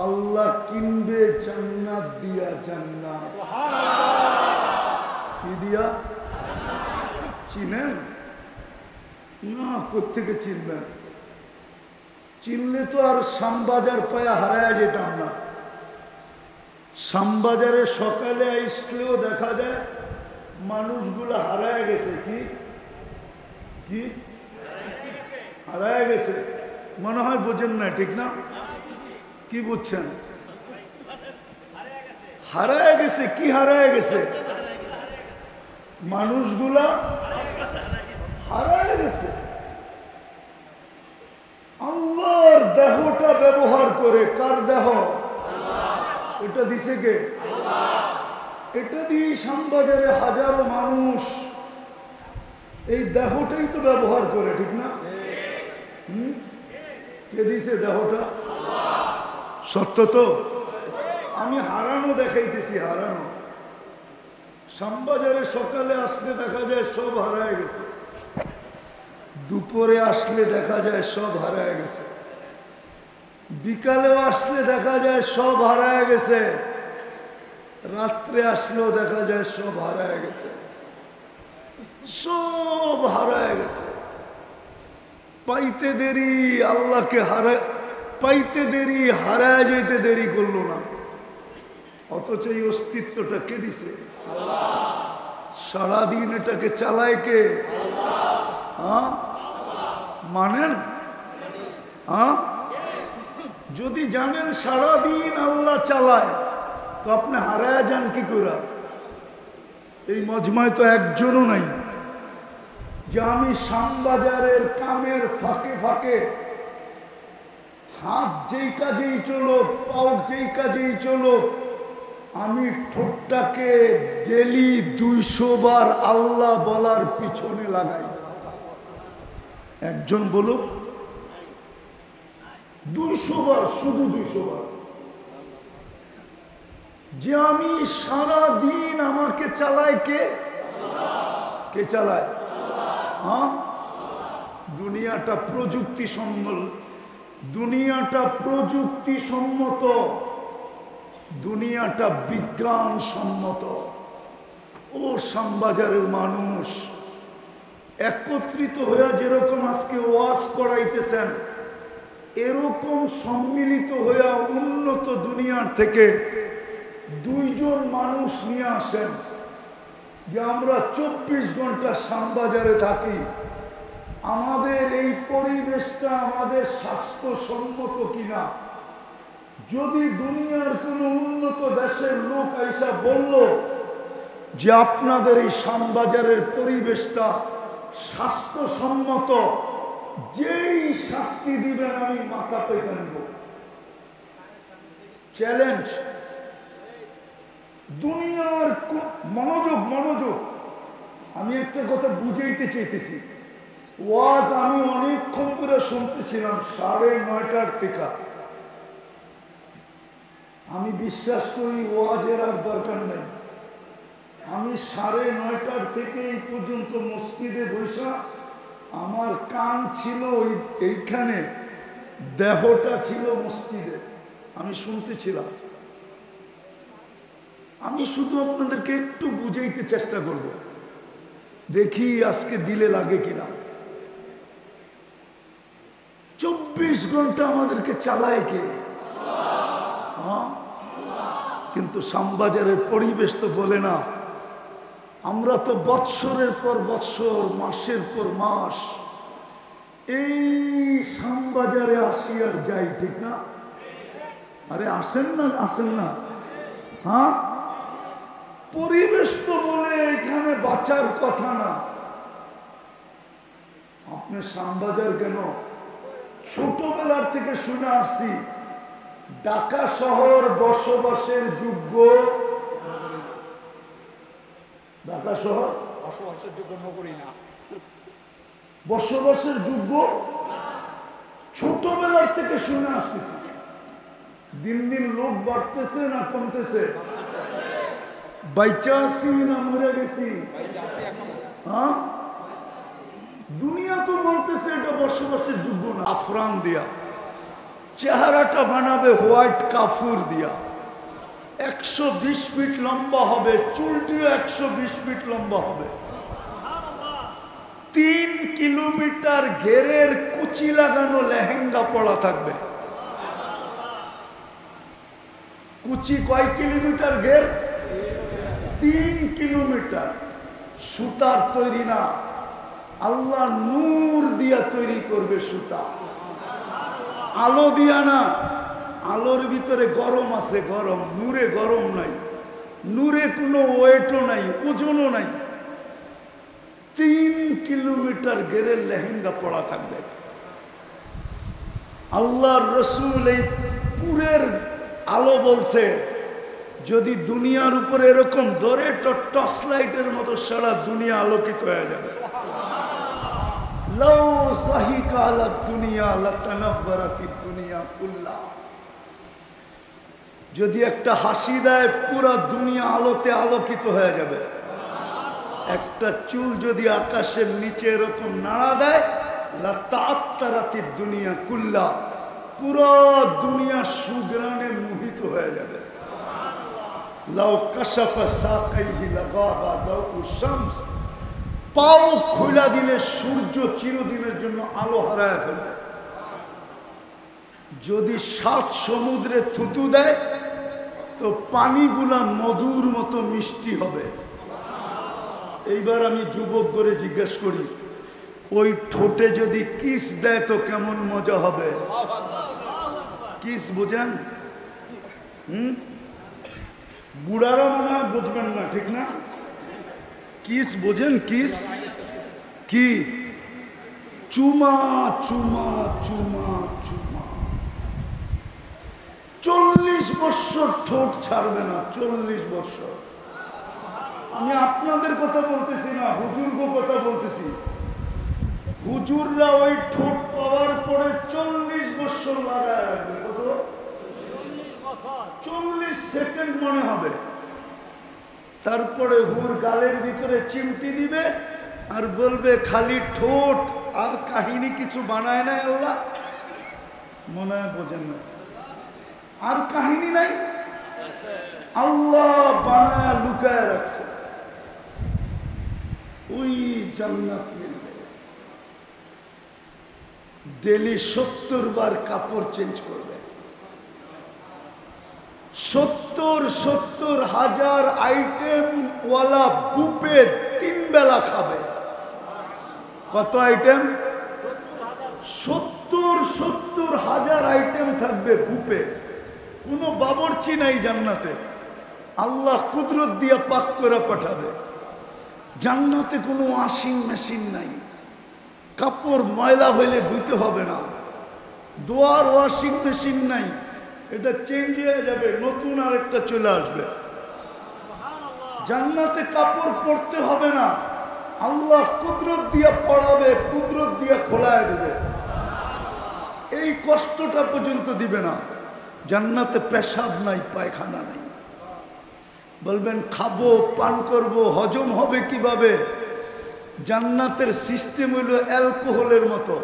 আল্লাহ কিনবে জান্নাত দিয়া। জান্নাত কি দিয়া? চিনেন না? কোত্থেকে চিনবেন? চিনলে তো আর শ্যামবাজার পায়া হারায়া যেতাম না। শ্যামবাজারে সকালে আসলেও দেখা যায় মানুষগুলো হারায়া গেছে। কি কি হারায়া গেছে? মনে হয় বোঝেন না, ঠিক না? কি বুঝছেন? হারায়া গেছে। কি হারায়া গেছে? মানুষগুলা হারায়া গেছে। আল্লাহর দেহটা ব্যবহার করে। কার দেহ? এটা দিছে কে? এটা দিয়ে শ্যামবাজারে হাজারো মানুষ এই দেহটাই তো ব্যবহার করে, ঠিক না? কে দিছে দেহটা? সত্য তো? আমি হারানো দেখাইতেছি, হারানো। শ্যামবাজারে সকালে আসলে দেখা যায় সব হারায় গেছে, দুপুরে আসলে দেখা যায় সব হারায় গেছে, বিকালেও আসলে দেখা যায় সব হারায় গেছে, রাত্রে আসলেও দেখা যায় সব হারায় গেছে। সব হারায় গেছে। পাইতে দেরি, আল্লাহকে পাইতে দেরি, হারায় যেতে দেরি করলো না। অথচ এই অস্তিত্বটা কে দিছে? সারাদিন এটাকে চালায় কে? মানেন? যদি জানেন সারাদিন আল্লাহ চালায় তো আপনি হারায় যান কি করে? এই মজমায় তো একজনও নাই যে আমি শ্যামবাজারের কামের ফাঁকে ফাঁকে হাত যেই কাজেই চলো, পাও যেই কাজেই চলো, আমি ঠোঁটটাকে ডেলি 200 বার আল্লাহ বলার পিছনে লাগাই। একজন বলুক 200 বার, শুধু 200 বার। যে আমি সারা দিন আমাকে চালায় কে? কে চালায়? দুনিয়াটা প্রযুক্তি সম্মত, দুনিয়াটা প্রযুক্তি সম্মত, দুনিয়াটা বিজ্ঞান সম্মত। ও শ্যামবাজারের মানুষ একত্রিত হয়ে যেরকম আজকে ওয়াজ করাইতেছেন, এরকম সম্মিলিত হয়ে উন্নত দুনিয়ার থেকে 2 জন মানুষ নিয়ে আসেন যে আমরা 24 ঘন্টা শ্যামবাজারে থাকি, আমাদের এই পরিবেশটা আমাদের স্বাস্থ্যসম্মত কিনা। যদি দুনিয়ার কোন উন্নত দেশের লোক আইসা বলল যে আপনাদের এই শ্যামবাজারের পরিবেশটা স্বাস্থ্যসম্মত, যেই শাস্তি দিবেন আমি মাথা পেতে নিব। চ্যালেঞ্জ। দুনিয়ার মনোযোগ মনোযোগ, আমি একটা কথা বুঝাইতে চাইতেছি। ওয়াজ আমি অনেকক্ষণ ধরে শুনতেছিলাম 9:30 থেকে। আমি বিশ্বাস করি ওয়াজের আর দরকার নেই। আমি 9:30 থেকে এই পর্যন্ত মসজিদে বসা, আমার কান ছিল এইখানে, দেহটা ছিল মসজিদে, আমি শুনতেছিলাম। আমি শুধু আপনাদেরকে একটু বুঝাইতে চেষ্টা করব, দেখি আজকে দিলে লাগে কিনা। 24 ঘন্টা আমাদেরকে চালায় কে? কিন্তু শ্যামবাজারের পরিবেশ তো বলে না। আমরা তো বৎসরের পর বৎসর, মাসের পর মাস এই শ্যামবাজারে আসি আর যাই, ঠিক না? আরে আসেন না, আসেন না? হ্যাঁ, পরিবেশ তো বলে এখানে বাঁচার কথা না। আপনি শ্যামবাজার কেন? ছোটবেলার থেকে শুনে আসছি ঢাকা শহর বসবাসের যোগ্য, ঢাকা শহর বসবাসের যোগ্য নগরী না, বসবাসের যোগ্য। ছোটবেলার থেকে শুনে আসতেছি। দিন দিন লোক বাড়তেছে না কমতেছে? বাইচা আছি না মরে গেছি? হ্যাঁ, দুনিয়া তো বলতেছে এটা বসবাসের যোগ্য না। আফরান দিয়া চেহারাটা বানাবে হোয়াইট কাফুর দিয়া, 120 ফিট লম্বা হবে, চুলটিও 120 ফিট লম্বা হবে, 3 কিলোমিটার ঘেরের কুচি লাগানো লেহেঙ্গা পড়া থাকবে। কুচি কয় কিলোমিটার ঘের? 3 কিলোমিটার। সুতার তৈরি না, আল্লাহ নূর দিয়া তৈরি করবে সুতা, আলো দিয়া না। আলোর ভিতরে গরম আছে, গরম। নূরে গরম নাই, নূরে কোনো ওয়েটও নাই, ওজনও নাই। 3 কিলোমিটার ঘেরের লেহেঙ্গা পড়া থাকবে। আল্লাহর রসুল এই পুরের আলো বলছে, যদি দুনিয়ার উপরে এরকম ধরে টর্চ লাইটের মতো সারা দুনিয়া আলোকিত হয়ে যাবে। লাউ সাহিকা আলা দুনিয়া লাতানাব্বারাতিদ দুনিয়া কুল্লা। যদি একটা হাসি দেয় পুরা দুনিয়া আলোতে আলোকিত হয়ে যাবে। একটা চুল যদি আকাশের নিচে এরকম নাড়া দেয়, লাতাআত্তারাতিদ দুনিয়া কুল্লা, পুরো দুনিয়া সুগ্রাণে মোহিত হয়ে যাবে। লাউ কাশাফা সাকাইহি লাগাবা দাউ শামস, পাও খোলা দিলে সূর্য চিরদিনের জন্য আলো হারায় ফেলবে। যদি 7 সমুদ্রে থুতু দেয় তো পানিগুলা মধুর মতো মিষ্টি হবে। এইবার আমি যুবক করে জিজ্ঞেস করি, ওই ঠোঁটে যদি কিস দেয় তো কেমন মজা হবে? কিস বুঝেন? বুড়ারা মনে হয় বুঝবেন না, ঠিক না? কিস বোঝেন? কিস কি? চুমা চুমা চুমা চুমা। 40 বছর ঠোঁট ছাড়বে না, 40 বছর। আমি আপনাদের কথা বলতেছি না, হুজুরগো কথা বলতেছি। হুজুররা ওই ঠোঁট পাওয়ার পরে 40 বছর লাগায় রাখবে। কত? 40 সেকেন্ড মনে হবে। তারপরে হুর গালের ভিতরে চিমটি দিবে আর বলবে খালি ঠোঁট, আর কাহিনী কিছু বানায় না আল্লাহ। মনে হয় বোঝেন না, আর কাহিনী নাই, আল্লাহ বানায় লুকায় রাখছে। ওই জান্নাত মিলবে। ডেলি 70 বার কাপড় চেঞ্জ করবে, 70 হাজার আইটেম ওয়ালা বুফে 3 বেলা খাবে। কত আইটেম? 70 হাজার আইটেম থাকবে বুফে। কোনো বাবরচি নাই জান্নাতে, আল্লাহ কুদরত দিয়ে পাক করে পাঠাবে। জান্নাতে কোনো ওয়াশিং মেশিন নাই, কাপড় ময়লা হইলে ধুতে হবে না, দোয়ার ওয়াশিং মেশিন নাই, এটা চেঞ্জ হয়ে যাবে, নতুন আরেকটা চলে আসবে। জান্নাতে কাপড় পরতে হবে না, আল্লাহ কুদরত দিয়ে পড়াবে, কুদরত দিয়ে খোলায় দেবে, এই কষ্টটা পর্যন্ত দিবে না। জান্নাতে পেশাব নাই, পায়খানা নাই। বলবেন খাবো, পান করব, হজম হবে কিভাবে? জান্নাতের সিস্টেম হলো অ্যালকোহলের মতো।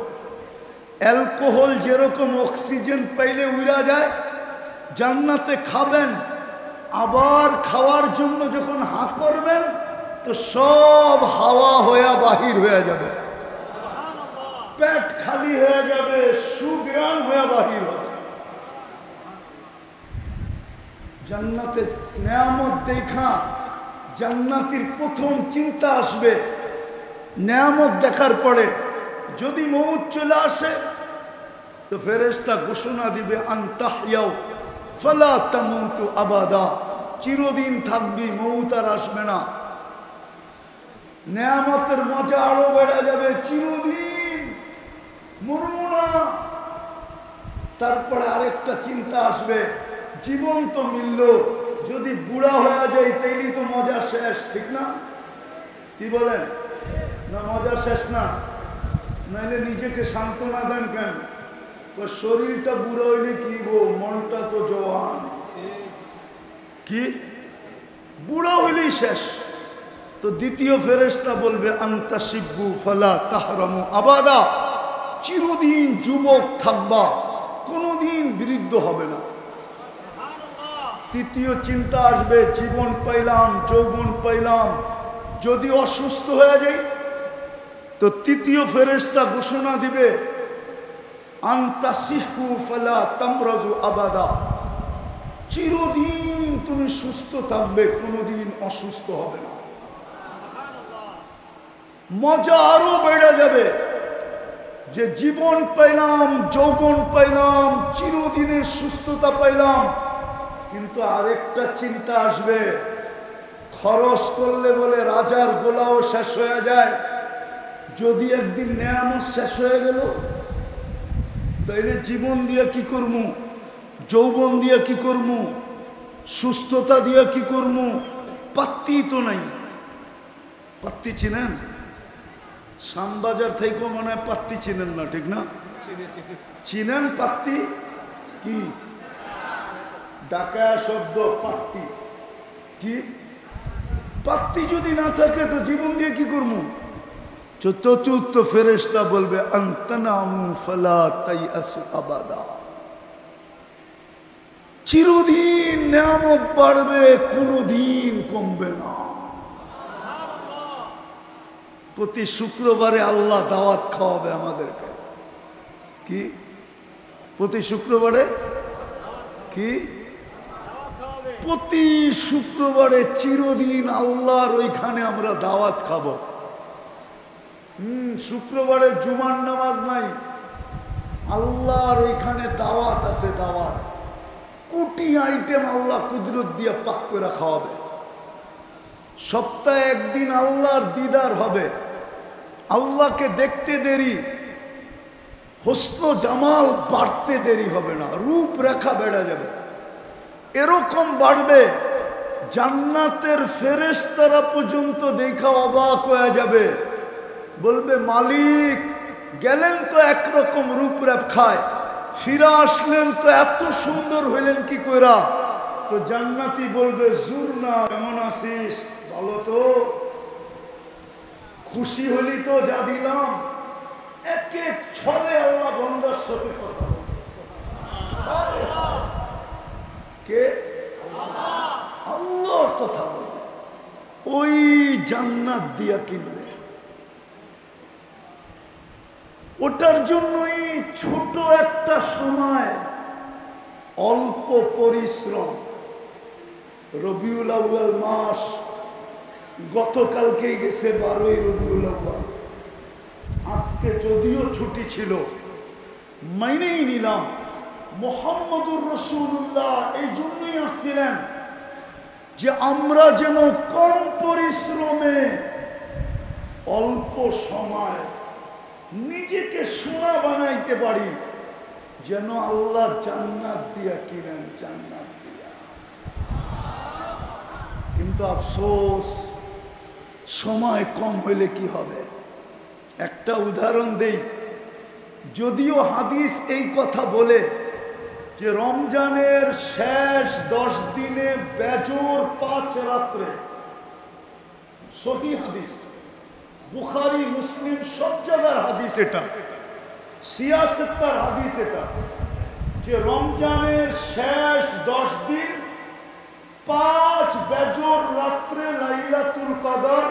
অ্যালকোহল যেরকম অক্সিজেন পাইলে উড়া যায়, জান্নাতে খাবেন, আবার খাওয়ার জন্য যখন হাঁ করবেন তো সব হাওয়া হয়ে বাহির হয়ে যাবে, পেট খালি হয়ে যাবে, সুগ্রাণ হয়ে বাহির হবে। জান্নাতে নেয়ামত দেখা জান্নাতির প্রথম চিন্তা আসবে, নেয়ামত দেখার পরে যদি মউত চলে আসে তো ফেরেশতা ঘোষণা দিবে আনতাহইয়াও ফালা তামুতু আবাদা, চিরদিন থাকবি, মউত আর আসবে না। নেয়ামতের মজা আরো বেড়ে যাবে, চিরদিন মরবো না। তারপরে আরেকটা চিন্তা আসবে, জীবন তো মিলল, যদি বুড়া হয়ে যায় তাইলে তো মজা শেষ, ঠিক না? কি বলেন? না মজা শেষ না? নাইলে নিজেকে সান্ত্বনা দেন কেন? শরীরটা বুড়ো হইলে কি গো, মনটা তো জওয়ান। কি বুড়ো হইলেই শেষ? তো দ্বিতীয় ফেরেশতা বলবে আনতাশিব্বু ফালা তাহরামু আবাদা, চিরদিন যুবক থাকবা, কোনোদিন বৃদ্ধ হবে না। তৃতীয় চিন্তা আসবে, জীবন পাইলাম, যৌবন পাইলাম, যদি অসুস্থ হয়ে যাই তো তৃতীয় ফেরেশতা ঘোষণা দিবে আনতাসিহু ফালা তামরাজু আবাদা, চিরদিন তুমি সুস্থ থাকবে, কোনোদিন অসুস্থ হবে না। মজা আরো বেড়ে যাবে যে জীবন পাইলাম, যৌবন পাইলাম, চিরদিনের সুস্থতা পাইলাম, কিন্তু আরেকটা চিন্তা আসবে, খরচ করলে বলে রাজার গোলাও শেষ হয়ে যায়, যদি একদিন নেয়ামত শেষ হয়ে গেল তাইলে জীবন দিয়ে কি করবো, যৌবন দিয়ে কি করবো, সুস্থতা দিয়ে কি করবো? পাত্তি তো নাই। পাত্তি চিনেন? শ্যামবাজার থেকেও মনে হয় পাত্তি চিনেন না, ঠিক না? চিনেন পাত্তি কি? ডাকা শব্দ পাত্তি। কি পাত্তি যদি না থাকে তো জীবন দিয়ে কি করবো? চতুর্থ ফেরেশতা বলবে আনতানামু ফালা তাইয়াসু আবাদা, চিরদিন নেয়ামত বাড়বে, কোনদিন কমবে না। প্রতি শুক্রবারে আল্লাহ দাওয়াত খাওয়াবে আমাদেরকে। কি প্রতি শুক্রবারে? কি প্রতি শুক্রবারে চিরদিন আল্লাহর ওইখানে আমরা দাওয়াত খাবো। শুক্রবারে জুমার নামাজ নাই, আল্লাহর ওইখানে দাওয়াত আছে, দাওয়াত, কোটি আইটেম আল্লাহ কুদরত দিয়ে পাক করে খাওয়াবে। সপ্তাহে একদিন আল্লাহর দিদার হবে, আল্লাহকে দেখতে দেরি, হোসন জামাল বাড়তে দেরি হবে না, রূপরেখা বেড়ে যাবে। এরকম বাড়বে জান্নাতের ফেরেশতারা পর্যন্ত দেখা অবাক হয়ে যাবে, বলবে মালিক গেলেন তো একরকম রূপরেখায়, ফিরে আসলেন তো এত সুন্দর হইলেন কি কইরা? তো জান্নাতি বলবে জুরনা, কেমন আছিস? ভালো তো, খুশি হলি তো যা দিলাম। এক এক ছলে আল্লাহ বন্দার সাথে কথা বলে। কে? আল্লাহর কথা বলে, ওই জান্নাত দিয়া কিনবে। ওটার জন্যই ছোট একটা সময়, অল্প পরিশ্রম। রবিউল আউয়াল মাস গতকালকেই গেছে, 12ই রবিউল আউয়াল। আজকে যদিও ছুটি ছিল, মাইনেই নিলাম মুহাম্মদুর রাসূলুল্লাহ এই জন্যই আসছিলেন যে আমরা যেন কম পরিশ্রমে অল্প সময় নিজেকে সোনা বানাইতে পারি, যেন আল্লাহ জান্নাত দিয়া কিনেন, জান্নাত দিয়া। কিন্তু আফসোস, সময় কম হইলে কি হবে? একটা উদাহরণ দেই। যদিও হাদিস এই কথা বলে যে রমজানের শেষ 10 দিনে বেজোর 5 রাত্রে, সহিহ হাদিস, বুখারী মুসলিম সব জায়গার হাদিস, এটা সিয়াসত্তার হাদিস, এটা যে রমজানের শেষ 10 দিন 5 বেজোর রাত্রে লাইলাতুল কদর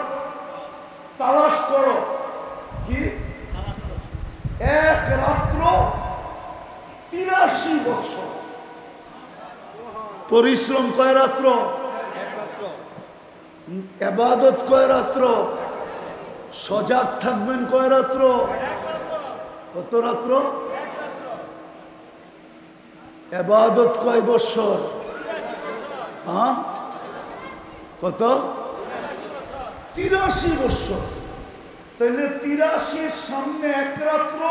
তালাশ করো। কি এক রাত্র 83 বছর পরিশ্রম, কয় রাত্র? ইবাদত কয় রাত্র? সজাগ থাকবেন কয় রাত্র? কত রাত্র? ইবাদত কয় বছর? হ্যাঁ, কত? 83 বছর। তাহলে 83 সামনে এক রাত্র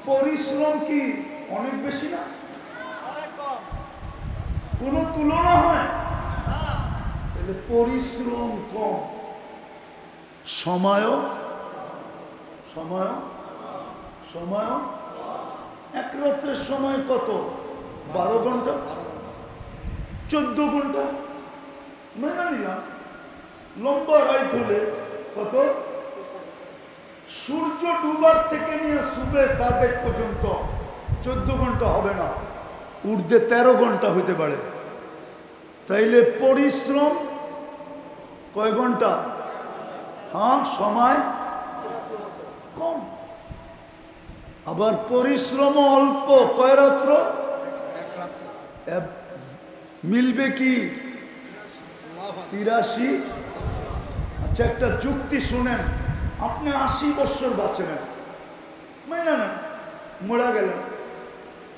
পরিশ্রম কি অনেক বেশি না? কোন তুলনা হয়? তাহলে পরিশ্রম কম, সময় সময় সময় এক রাত্রের সময় কত? 12 ঘন্টা, 14 ঘন্টা মেনে নিলাম। লম্বা রাইত হলে কত? সূর্য ডুবার থেকে নিয়ে সুবে সাদেক পর্যন্ত 14 ঘন্টা হবে না, ঊর্ধ্বে 13 ঘন্টা হইতে পারে। তাইলে পরিশ্রম কয় ঘন্টা? হ্যাঁ, সময় কম। আবার পরিশ্রম অল্প, কয় রাত্র? মিলবে কি? 83। আচ্ছা, একটা যুক্তি শুনেন। আপনি 80 বছর বাঁচেন, মানে না মরা গেলেন।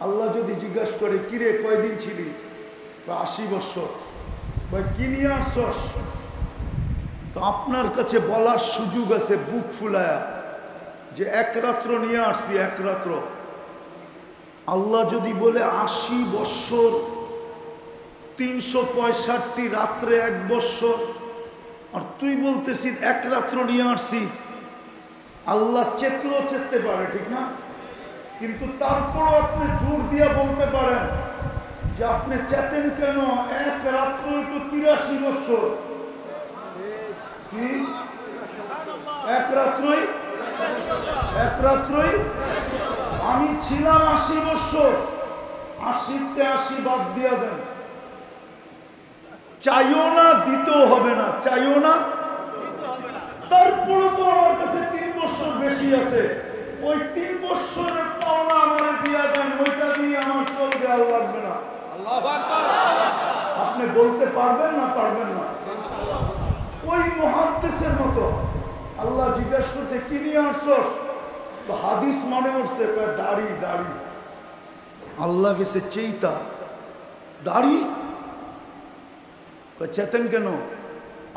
আল্লাহ যদি জিজ্ঞাসা করে, কিরে কয়দিন ছিলি? 80 বছর। কি নিয়ে আসছস? তো আপনার কাছে বলার সুযোগ আছে বুক ফুলায়া যে এক রাত্র নিয়ে আসছি, এক রাত্র। আল্লাহ যদি বলে 80 বছর 365 রাত্রে 1 বছর, আর তুই বলতেছিস এক রাত্র নিয়ে আসছি, আল্লাহ চেতলেও চেততে পারে, ঠিক না? কিন্তু তারপরও আপনি জোর দিয়ে বলতে পারেন যে আপনি চেতেন কেন? এক রাত্র তো 83 বছর। কি এক রাত্রই? এক রাত্রই? আমি ছিলাম 80 বছর, 80তে 80 বাদ দিয়া দেন। চাইও না, দিতেও হবে না, চাইও না। তারপরে তো আমার কাছে 3 বছর বেশি আছে, ওই 3 বছরের পাওনা আমার দিয়া দেন, ওইটা দিয়ে আমার চলবে, আর লাগবে না। আপনি বলতে পারবেন না? পারবেন না? ওই মুহাদ্দিসের মতো আল্লাহ জিজ্ঞাসা করছে, কি নিয়ে আসছস? তো হাদিস মানে উঠছে দাড়ি, দাড়ি। আল্লাহ গেছে চেইতা, দাড়ি চেতেন কেন?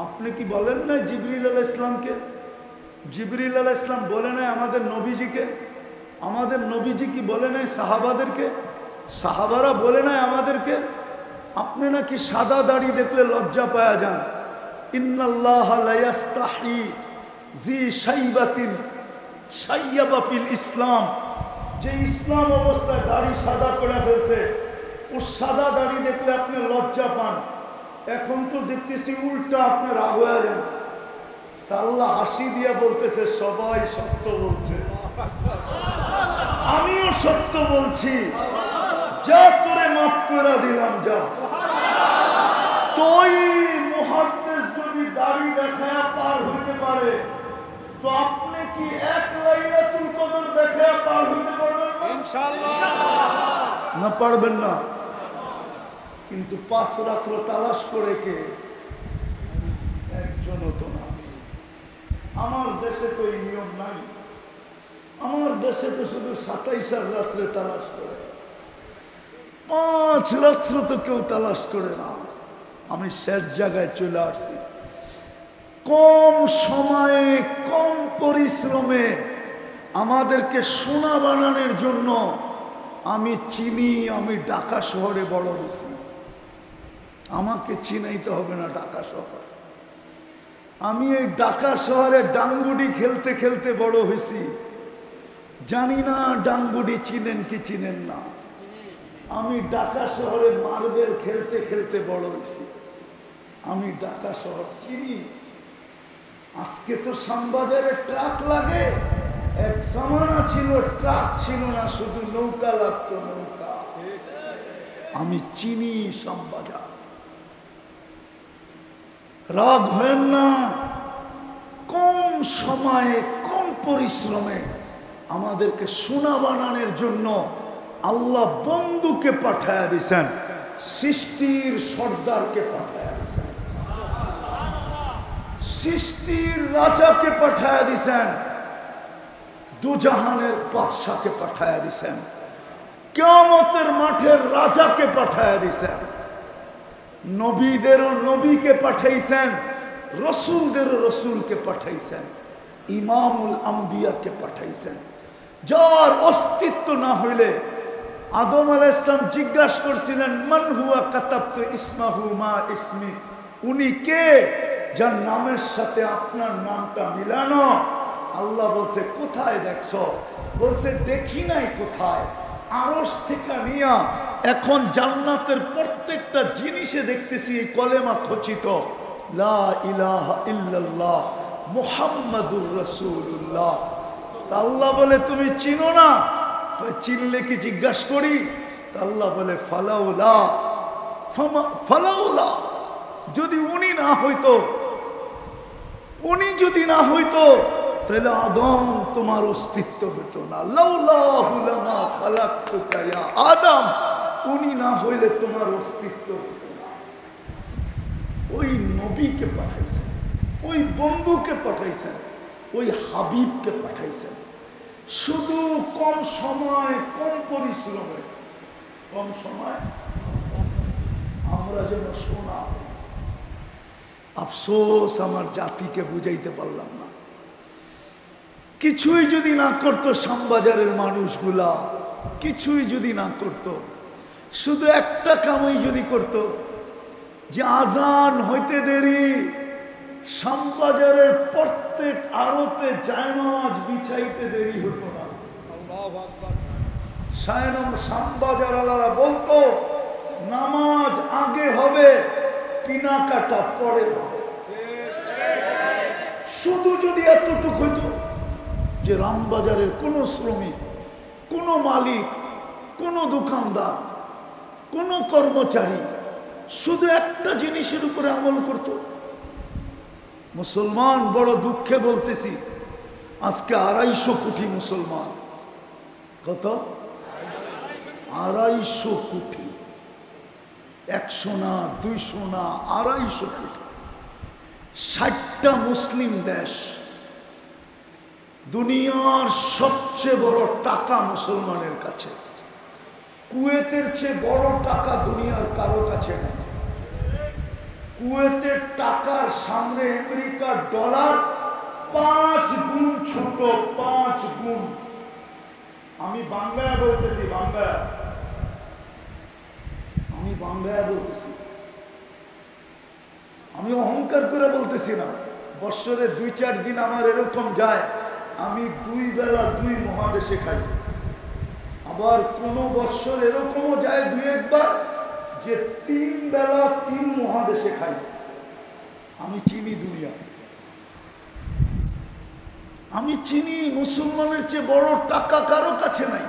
আপনি কি বলেন না জিবরিল আলাইহিস ইসলামকে? জিবরিল আলাইহিস ইসলাম বলে নাই আমাদের নবীজিকে? আমাদের নবীজি কি বলে নাই সাহাবাদেরকে? সাহাবারা বলে নাই আমাদেরকে? আপনি নাকি সাদা দাড়ি দেখলে লজ্জা পাওয়া যান। ইন্নাল্লাহ লা ইয়াস্তাহি জি শাইবাতিন শাইয়াবা ফিল ইসলাম। যে ইসলাম অবস্থায় দাড়ি সাদা করে ফেলছে, ও সাদা দাড়ি দেখলে আপনি লজ্জা পান। এখন তো দেখতেছি উল্টা, আপনি রাগ হয়ে যান। তা আল্লাহ হাসি দিয়া বলতেছে, সবাই সত্য বলছে, আমিও সত্য বলছি, যা তোরে মাফ করে দিলাম, যা। তুই মুহাদ্দিস যদি দাড়ি দেখায় পার হইতে পারে, তো আপনি কি এক লাইলাতুল কদর দেখায় পার হইতে পারবেন? ইনশাআল্লাহ না, পারবেন না। কিন্তু 5 রাত্র তালাশ করে কে? একজনও তো না। আমার দেশে তো এই নিয়ম নাই। আমার দেশে তো শুধু 27 রাত্রে তালাশ করে, 5 রাত্র তো কেউ তালাশ করে না। আমি শেষ জায়গায় চলে আসছি। কম সময়ে কম পরিশ্রমে আমাদেরকে সোনা বানানোর জন্য আমি চিনি, আমি ঢাকা শহরে বড় হয়েছি, আমাকে চিনাইতে হবে না ঢাকা শহর। আমি এই ঢাকা শহরে ডাঙ্গুডি খেলতে খেলতে বড় হয়েছি, জানি না ডাঙ্গুডি চিনেন কি চিনেন না। আমি ঢাকা শহরে মার্বেল খেলতে খেলতে বড় হয়েছি, আমি ঢাকা শহর চিনি। আজকে তো শ্যামবাজারে ট্রাক লাগে, এক জামানা ছিল ট্রাক ছিল না, শুধু নৌকা লাগতো, নৌকা। আমি চিনি শ্যামবাজার। রাগ হয় না, কম সময়ে কম পরিশ্রমে আমাদেরকে সোনা বানানোর জন্য আল্লাহ বন্ধুকে পাঠায়া দিছেন, সৃষ্টির সর্দারকে পাঠায়া দিছেন, সৃষ্টির রাজাকে পাঠায়া দিছেন, দুজাহানের বাদশাকে পাঠায়া দিছেন, কিয়ামতের মাঠের রাজাকে পাঠায়া দিছেন, নবীদেরও নবীকে পাঠাইছেন, রসুলদেরও রসুলকে পাঠাইছেন, ইমামুল আম্বিয়াকে পাঠাইছেন। যার অস্তিত্ব না হইলে আদম আলাইহিস সালাম জিজ্ঞাসা করছিলেন, মান হুয়া কাতাবতু ইসমাহু মা ইসমি, উনি কে যার নামের সাথে আপনার নামটা মিলানো? আল্লাহ বলছে, কোথায় দেখছো? বলছে, দেখি নাই কোথায়, আরশ থেকে নিয়া এখন জান্নাতের প্রত্যেকটা জিনিসে দেখতেছি এই কলেমা খচিত, লা ইলাহা ইল্লাল্লাহ মুহাম্মাদুর রাসূলুল্লাহ। তা আল্লাহ বলে, তুমি চিনো না? চিনলে কি জিজ্ঞাসা করি? তা আল্লাহ বলে, ফালাউলা ফালাউলা, যদি উনি না হইতো, উনি যদি না হইতো তাহলে আদম তোমার অস্তিত্ব হতো না। লাউলাহু লামা খালাকতুকা ইয়া আদম, উনি না হইলে তোমার অস্তিত্ব হতো না। ওই নবীকে পাঠাইছেন, ওই বন্ধুকে পাঠাইছেন, ওই হাবিবকে পাঠাইছেন, শুধু কম সময় কম পরিশ্রমে, কম সময় আমরা যেন শোনা। আফসোস, আমার জাতিকে বুঝাইতে পারলাম না। কিছুই যদি না করতো শ্যামবাজারের মানুষগুলা, কিছুই যদি না করতো, শুধু একটা কামই যদি করতো, যে আজান হইতে দেরি শ্যামবাজারের প্রত্যেক আড়তে জায়নামাজ বিছাইতে দেরি হতো না। শ্যামবাজার আলারা বলতো, নামাজ আগে হবে, কেনাকাটা পরে হবে। শুধু যদি এতটুকু হইতো যে রামবাজারের কোনো শ্রমিক, কোনো মালিক, কোনো দোকানদার, কোনো কর্মচারী শুধু একটা জিনিসের উপরে আমল করত। মুসলমান, বড় দুঃখে বলতেছি, আজকে 250 কোটি মুসলমান। কত? 250 কোটি। 100 না, 200 না, 250 কোটি। 60টা মুসলিম দেশ। দুনিয়ার সবচেয়ে বড় টাকা মুসলমানের কাছে। কুয়েতের চেয়ে বড় টাকা দুনিয়ার কারো কাছে নেই। কুয়েতের টাকার সামনে আমেরিকার ডলার 5 গুণ ছোট, 5 গুণ। আমি বাংলায় বলতেছি, আমি বাংলায় বলতেছি, আমি অহংকার করে বলতেছি না। বৎসরে 2-4 দিন আমার এরকম যায়, আমি 2 বেলা 2 মহাদেশে খাই। আবার কোন বৎসর এরকমও যায় 2-1 বার যে 3 বেলা 3 মহাদেশে খাই। আমি চিনি দুনিয়া, আমি চিনি মুসলমানের চেয়ে বড় টাকা কারো কাছে নাই।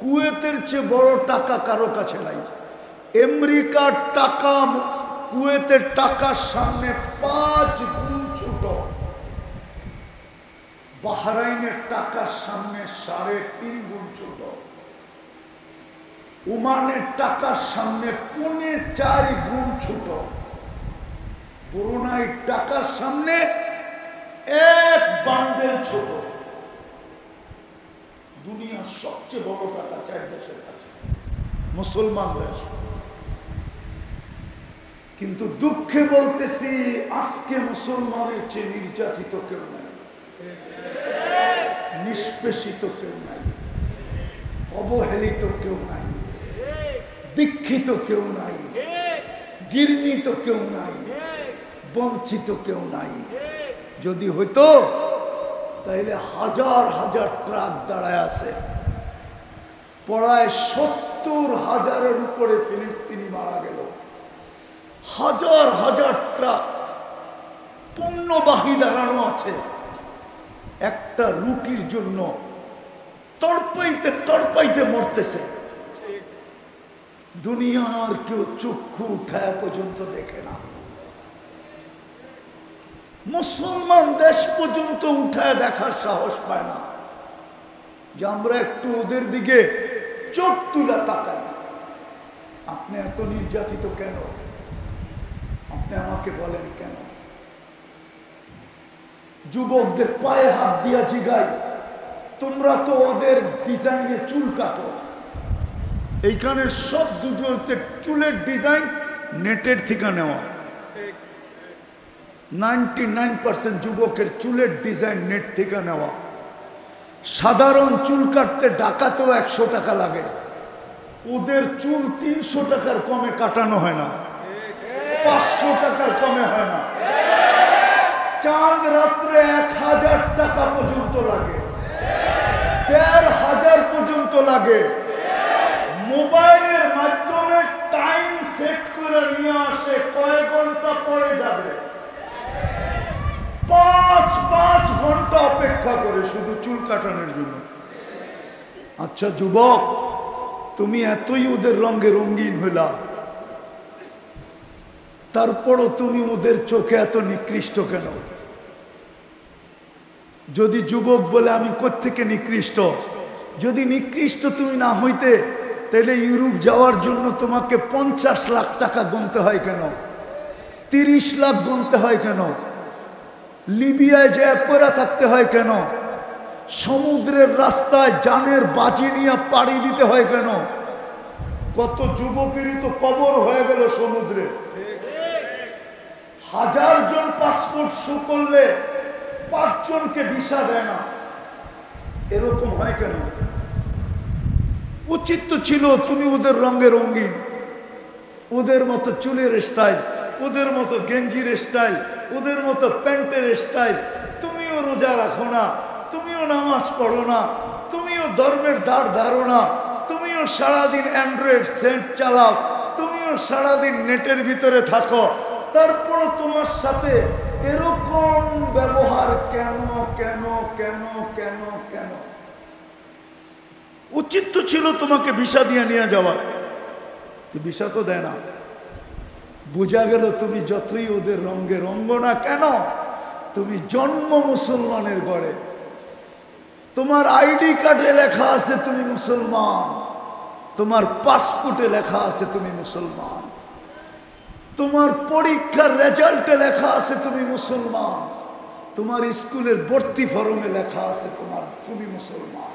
কুয়েতের চেয়ে বড় টাকা কারো কাছে নাই। আমেরিকার টাকা কুয়েতের টাকার সামনে 5 গুণ ছোট। বাহরাইনের টাকার সামনে 3.5 গুণ ছোট। ওমানের টাকার সামনে 4.5 গুণ ছোট। ব্রুনাইয়ের টাকার সামনে 1 বান্ডেল ছোট। দুনিয়ার সবচেয়ে বড় টাকা 4 দেশের কাছে, মুসলমান দেশ। কিন্তু দুঃখে বলতেছি, আজকে মুসলমানের চেয়ে নির্যাতিত কেউ নেই। নিষ্পেষিত কেউ নাই, অবহেলিত কেউ নাই, দীক্ষিত কেউ নাই, ঘৃণিত কেউ নাই, বঞ্চিত কেউ নাই। যদি হইতো তাইলে হাজার হাজার ট্রাক দাঁড়ায় আছে, পড়ায় 70,000-এর উপরে ফিলিস্তিনি মারা গেল, হাজার হাজার ট্রাক পণ্যবাহী দাঁড়ানো আছে একটা রুটির জন্য, তড়পাইতে তড়পাইতে মরতেছে। দুনিয়ার কেউ চক্ষু উঠায় পর্যন্ত দেখে না, মুসলমান দেশ পর্যন্ত উঠায় দেখার সাহস পায় না যে আমরা একটু ওদের দিকে চোখ তুলে তাকাই। আপনি এত নির্যাতিত কেন? আপনি আমাকে বলেন কেন? যুবকদের পায়ে হাত দিয়া জিগাই, তোমরা তো ওদের ডিজাইনে চুল কাটো। এইখানে সব দুজনের চুলের ডিজাইন নেটের থেকে নেওয়া। 99% যুবকের চুলের ডিজাইন নেট থেকে নেওয়া। সাধারণ চুল কাটতে ঢাকাতেও 100 টাকা লাগে, ওদের চুল 300 টাকার কমে কাটানো হয় না, 500 টাকার কমে হয় না। চাঁদ রাত্রে 1000 টাকা পর্যন্ত লাগে, 1500 পর্যন্ত লাগে। মোবাইলের মাধ্যমে টাইম সেট করে নিয়ে আসে, কয় ঘন্টা পরে যাবে, 5 ঘন্টা অপেক্ষা করে শুধু চুল কাটানোর জন্য। আচ্ছা যুবক, তুমি এতই ওদের রঙে রঙিন হইলা, তারপরও তুমি ওদের চোখে এত নিকৃষ্ট কেন? যদি যুবক বলে আমি কোত্থেকে নিকৃষ্ট, যদি নিকৃষ্ট তুমি না হইতে তাহলে ইউরোপ যাওয়ার জন্য তোমাকে 50 লাখ টাকা গুনতে হয় কেন? 30 লাখ গুনতে হয় কেন? লিবিয়ায় যে পড়ে থাকতে হয় কেন? সমুদ্রের রাস্তায় জানের বাজি নিয়ে পাড়ি দিতে হয় কেন? কত যুবকেরই তো কবর হয়ে গেল সমুদ্রে। 1000 জন পাসপোর্ট শো করলে 5 জনকে ভিসা দেয় না, এরকম হয় কেন? উচিত তো ছিল তুমি ওদের রঙে রঙিন, ওদের মতো চুলের স্টাইল, ওদের মতো গেঞ্জির স্টাইল, ওদের মতো প্যান্টের স্টাইল। তুমিও রোজা রাখো না, তুমিও নামাজ পড়ো না, তুমিও ধর্মের ধার ধারো না, তুমিও সারাদিন অ্যান্ড্রয়েড সেট চালাও, তুমিও সারাদিন নেটের ভিতরে থাকো, তারপর তোমার সাথে এরকম ব্যবহার কেন কেন কেন কেন কেন? উচিত তো ছিল তোমাকে ভিসা দিয়ে নিয়ে যাওয়ার, ভিসা তো দেয় না। বোঝা গেল তুমি যতই ওদের রঙে রঙ্গ না কেন, তুমি জন্ম মুসলমানের ঘরে, তোমার আইডি কার্ডে লেখা আছে তুমি মুসলমান, তোমার পাসপোর্টে লেখা আছে তুমি মুসলমান, তোমার পরীক্ষার রেজাল্টে লেখা আছে তুমি মুসলমান, তোমার স্কুলের ভর্তি ফরমে লেখা আছে তুমি মুসলমান,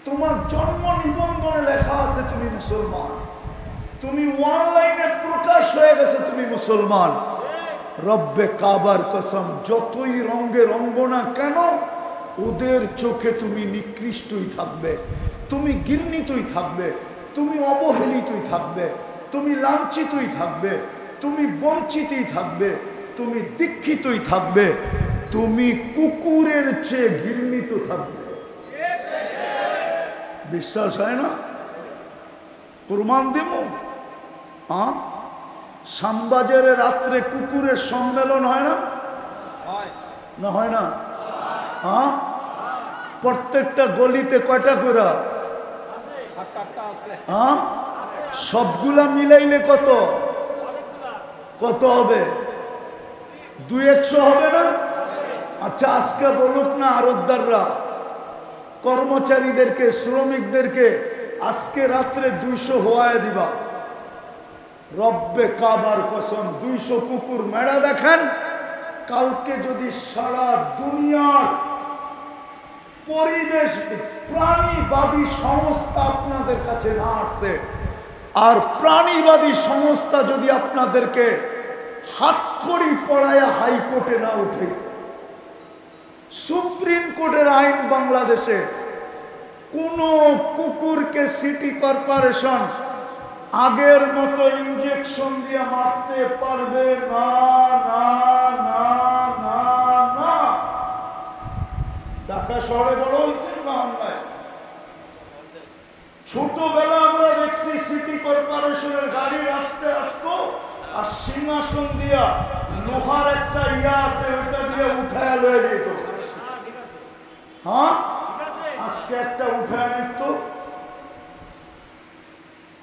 তোমার জন্ম নিবন্ধনে লেখা আছে তুমি মুসলমান, তুমি অনলাইনে প্রকাশ হয়ে গেছে তুমি মুসলমান। রব্বে কাবার কসম, যতই রঙে রঙ্গ না কেন, ওদের চোখে তুমি নিকৃষ্টই থাকবে, তুমি ঘৃণিতই থাকবে, তুমি অবহেলিতই থাকবে, তুমি লাঞ্ছিতই থাকবে, তুমি বঞ্চিতই থাকবে, তুমি দীক্ষিতই থাকবে, তুমি কুকুরের চেয়ে ঘৃণিত থাকবে। বিশ্বাস হয় না? প্রমাণ দেব। শ্যামবাজারে রাত্রে কুকুরের সম্মেলন হয় না? না হয় না? প্রত্যেকটা গলিতে কয়টা করে? সবগুলা মিলাইলে কত কত হবে? 200 হবে না? আচ্ছা আজকে বলুক না আরতদাররা, কর্মচারীদেরকে, শ্রমিকদেরকে আজকে রাত্রে 200 হওয়ায় দিবা। রব্বে কাবার কসম, 200 কুকুর মেরা দেখেন। কালকে যদি সারা দুনিয়ার পরিবেশ প্রাণীবাদী সংস্থা আপনাদের কাছে না আসে, আর প্রাণীবাদী সংস্থা যদি আপনাদেরকে হাতকড়ি পড়ায়া হাইকোর্টে না উঠেছে, সুপ্রিম কোর্টের আইন বাংলাদেশে কোন কুকুরকে সিটি কর্পোরেশন আগের মতো ইনজেকশন দিয়ে মারতে পারবে না, না, না, না, না। ঢাকা শহরে বড় হয়েছে না অন্যায়? ছোটবেলা আমরা দেখছি সিটি কর্পোরেশনের গাড়ি আসতে আসতো আর সিংহাসন দিয়া লোহার একটা ইয়া আছে ওইটা দিয়ে উঠায় লয়ে যেত। হ্যাঁ, আজকে একটা উঠায় নিত।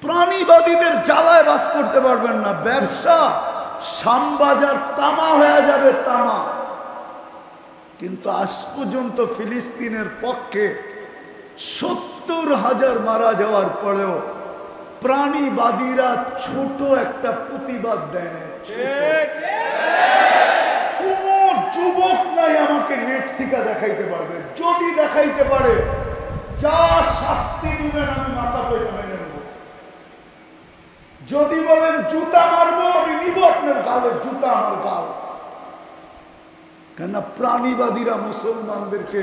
প্রাণীবাদীদের জ্বালায় বাস করতে পারবেন না। ব্যবসা শ্যামবাজার তামা হয়ে যাবে, তামা। কিন্তু আজ পর্যন্ত ফিলিস্তিনের পক্ষে 70,000 মারা যাওয়ার পরেও প্রাণীবাদীরা ছোট একটা প্রতিবাদ দেয় না। কোন যুবক নাই আমাকে নেট থেকে দেখাইতে পারবে। যদি দেখাইতে পারে, যা শাস্তি দিবেন আমি মাথা পেতে মেনে নেব। যদি বলেন জুতা মারবো, আমি নিব আপনার গালে জুতা, আমার গাল। কেন প্রাণীবাদীরা মুসলমানদেরকে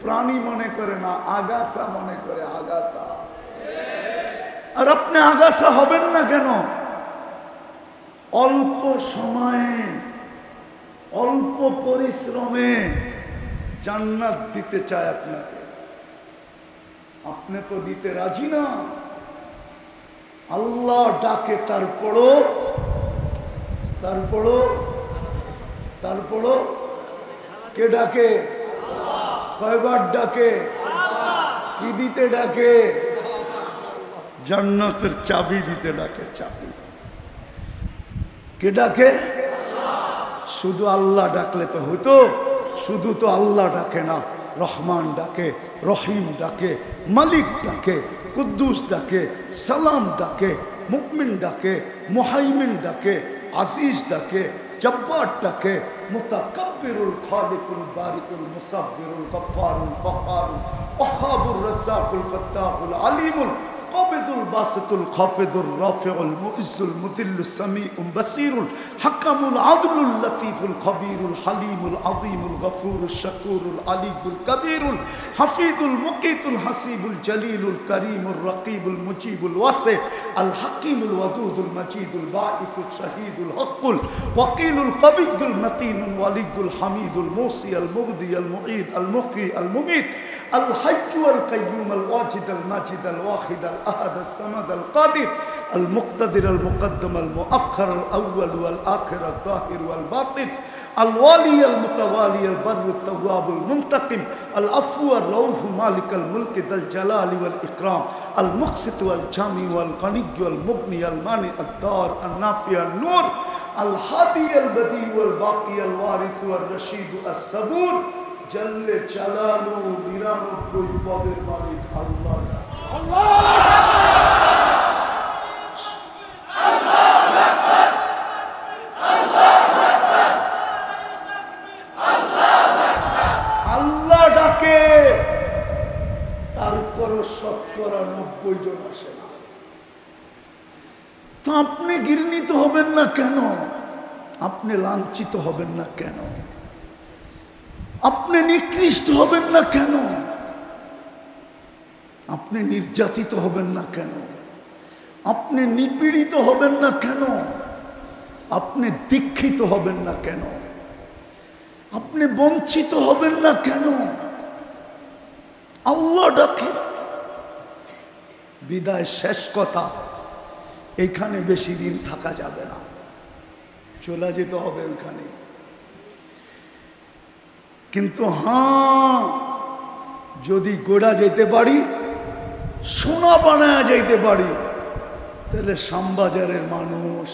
প্রাণী মনে করে না, আগাছা মনে করে, আগাছা। আর আপনি আগাছা হবেন না কেন? অল্প সময়ে অল্প পরিশ্রমে জান্নাত দিতে চায় আপনাকে, আপনি তো দিতে রাজি না। আল্লাহ ডাকে, তারপরও কে ডাকে? কয়বার ডাকে? কি দিতে ডাকে? জান্নাতের চাবি দিতে ডাকে। চাবি কে ডাকে? শুধু আল্লাহ ডাকলে তো হতো। শুধু তো আল্লাহ ডাকে না, রহমান ডাকে, রহিম ডাকে, মালিক ডাকে, কুদ্দুস ডাকে, সালাম ডাকে, মুমিন ডাকে, মুহাইমিন ডাকে, আজিজ ডাকে, জব্বার ডাকে, মুতাকাব্বিরুল খালিকুল বারিকুল মুসাব্বিরুল গফফারুল কহ্হারুল ওয়াহ্হাবুর রাজ্জাকুল ফাত্তাহুল আলিমুল কাবিদুল বাসিতুল খাফিদুর রাফিউল মুইজ্জুল মুদিল্লুস সামিউল বাসীরুল হাকামুল আদলুল লতীফুল খবীরুল হালিমুল আযীমুল গফুরুশ শাকুরুল আলিয়ুল কবীরুল হাফিজুল মুকিতুল হাসিবুল জলিলুল করিমুর রকিবুল মুজিবুল ওয়াসি আল হাকিমুল ওয়াদুদুল মজিদুল বাঈকুল শাহীদুল হকুল ওয়াকিলুল কবিয়ুল মতিনুল ওয়ালিয়ুল হামিদুল মুসি আল মুবদি আল মুঈদ আল মুকি আল মুমীত আল হাইয়্যু আল কাইয়্যুম আল ওয়াজিদ আল মাজিদ আল ওয়াহিদ আল أحد الصمد القادر المقتدر المقدم المؤخر الأول والآخر الظاهر والباطن الوالي المتوالي البر التواب المنتقم العفو الرؤوف مالك الملك ذا الجلال والإكرام المقسط والجامع والغني والمغني المانع الدار النافع النور الهادي البديع والباقي الوارث والرشيد الصبور جل جلاله নিরানব্বই পদের মালিক আল্লাহ। আল্লাহ ডাকে, তারপরও 90 জন আসে না। তো আপনি ঘৃণিত হবেন না কেন? আপনি লাঞ্ছিত হবেন না কেন? আপনি নিকৃষ্ট হবেন না কেন? আপনি নির্যাতিত হবেন না কেন? আপনি নিপীড়িত হবেন না কেন? আপনি দীক্ষিত হবেন না কেন? আপনি বঞ্চিত হবেন না কেন? আল্লাহ ডাকে। বিদায় শেষ কথা, এইখানে বেশি দিন থাকা যাবে না, চলে যেতে হবে ওইখানে। কিন্তু হ্যাঁ, যদি গোড়া যেতে পারি, সোনা বানায় যাইতে পারি, তাহলে শ্যামবাজারের মানুষ,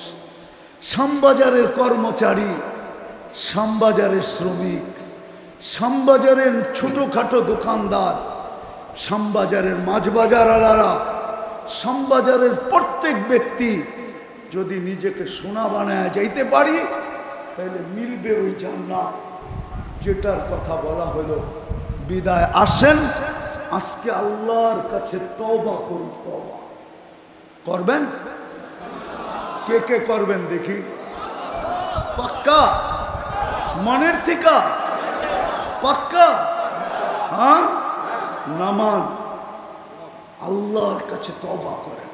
শ্যামবাজারের কর্মচারী, শ্যামবাজারের শ্রমিক, শ্যামবাজারের ছোটখাটো দোকানদার, শ্যামবাজারের মাছবাজারওয়ালারা, শ্যামবাজারের প্রত্যেক ব্যক্তি যদি নিজেকে সোনা বানায় যাইতে পারি, তাহলে মিলবে ওই জান্নাত যেটার কথা বলা হলো। বিদায় আসেন, আজকে আল্লাহর কাছে তওবা করুন। তওবা করবেন? কে কে করবেন দেখি? পাক্কা মনের থেকে? পাক্কা? হ্যাঁ, নামান, আল্লাহর কাছে তওবা করেন।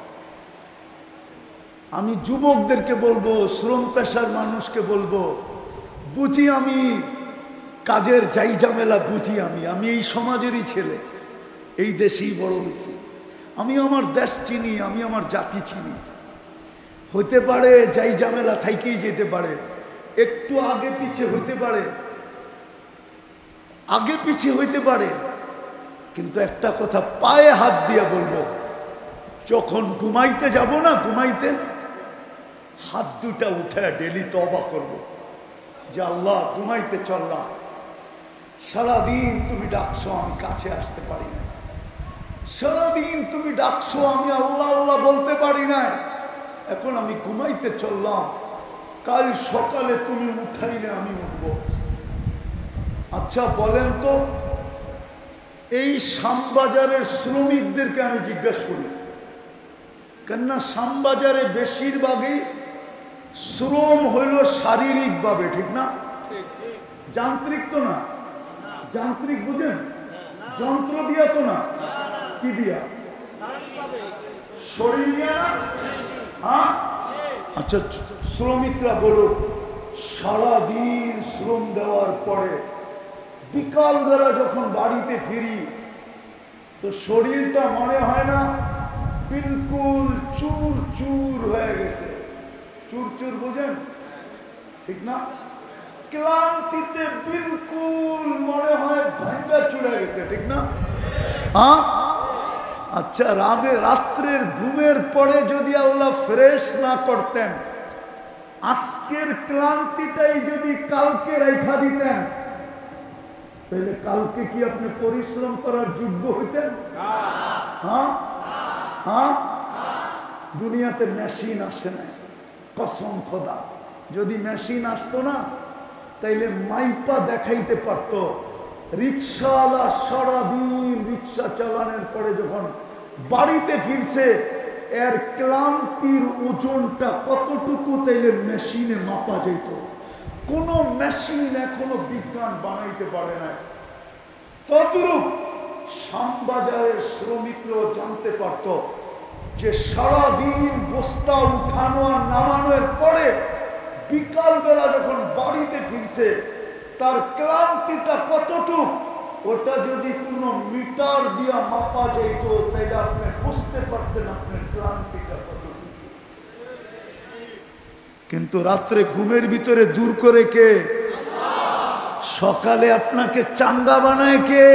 আমি যুবকদেরকে বলবো, শ্রম পেশার মানুষকে বলবো, বুঝি আমি কাজের যাই ঝামেলা বুঝি, আমি এই সমাজেরই ছেলে, এই দেশেই বড় হয়েছি, আমি আমার দেশ চিনি, আমি আমার জাতি চিনি। হইতে পারে যাই ঝামেলা থাইকেই যেতে পারে, একটু আগে পিছে হইতে পারে, আগে পিছে হইতে পারে, কিন্তু একটা কথা পায়ে হাত দিয়ে বলবো, যখন ঘুমাইতে যাব না, ঘুমাইতে হাত দুটা উঠে ডেলি তওবা করব যে আল্লাহ ঘুমাইতে চললাম, সারাদিন তুমি ডাকছো, আমি কাছে আসতে পারি না, সারাদিন তুমি ডাকছো, আমি আল্লাহ আল্লাহ বলতে পারি না, এখন আমি ঘুমাইতে চললাম, কাল সকালে তুমি উঠাইলে আমি উঠবো। আচ্ছা বলেন তো, এই শ্যামবাজারের শ্রমিকদেরকে আমি জিজ্ঞাসা করি, কেননা শ্যামবাজারে বেশিরভাগই শ্রম হইল শারীরিকভাবে, ঠিক না? যান্ত্রিক তো না, যান্ত্রিক বুঝেন, যন্ত্র দিয়া তো না, কি দিয়া? শরীর দিয়া না? হ্যাঁ, আচ্ছা শ্রমিকরা বলো, সারাদিন শ্রম দেওয়ার পরে বিকালবেলা যখন বাড়িতে ফিরি, তো শরীরটা মনে হয় না বিলকুল চুর চুর হয়ে গেছে? চুর চুর বুঝেন, ঠিক না? ক্লান্তিতে বিলকুল মনে হয় ভাঙ্গা চুড়ে গেছে, ঠিক না? হ্যাঁ, আচ্ছা রাত্রের ঘুমের পরে যদি আল্লাহ ফ্রেশ না করতেন, আজকের ক্লান্তিটাই যদি কালকে রেখা দিতেন, তাহলে কালকে কি আপনি পরিশ্রম করার যোগ্য হইতেন? হ্যাঁ হ্যাঁ, দুনিয়াতে মেশিন আসে না, কসম খোদা, যদি মেশিন আসতো না, তাইলে মাইপা দেখাইতে পারতো রিক্সাওয়ালা সারাদিন রিক্সা চালানোর পরে যখন বাড়িতে ফিরছে, এর ক্লান্তির ওজনটা কতটুকু, তাইলে মেশিনে মাপা যেত। কোন মেশিন এখনো বিজ্ঞান বানাইতে পারে না। তদ্রূপ শ্যামবাজারের শ্রমিকরাও জানতে পারত যে সারাদিন বস্তা উঠানো আর নামানোর পরে বিকালবেলা যখন বাড়িতে ফিরছে, তার ক্লান্তিটা কতটুক, ওটা যদি কোনো মিটার দিয়া মাপা যেত, তাইলে আপনি বুঝতে পারতেন আপনার ক্লান্তিটা কতটুক। কিন্তু রাত্রে ঘুমের ভিতরে দূর করে কে? সকালে আপনাকে চাঙ্গা বানায় কে?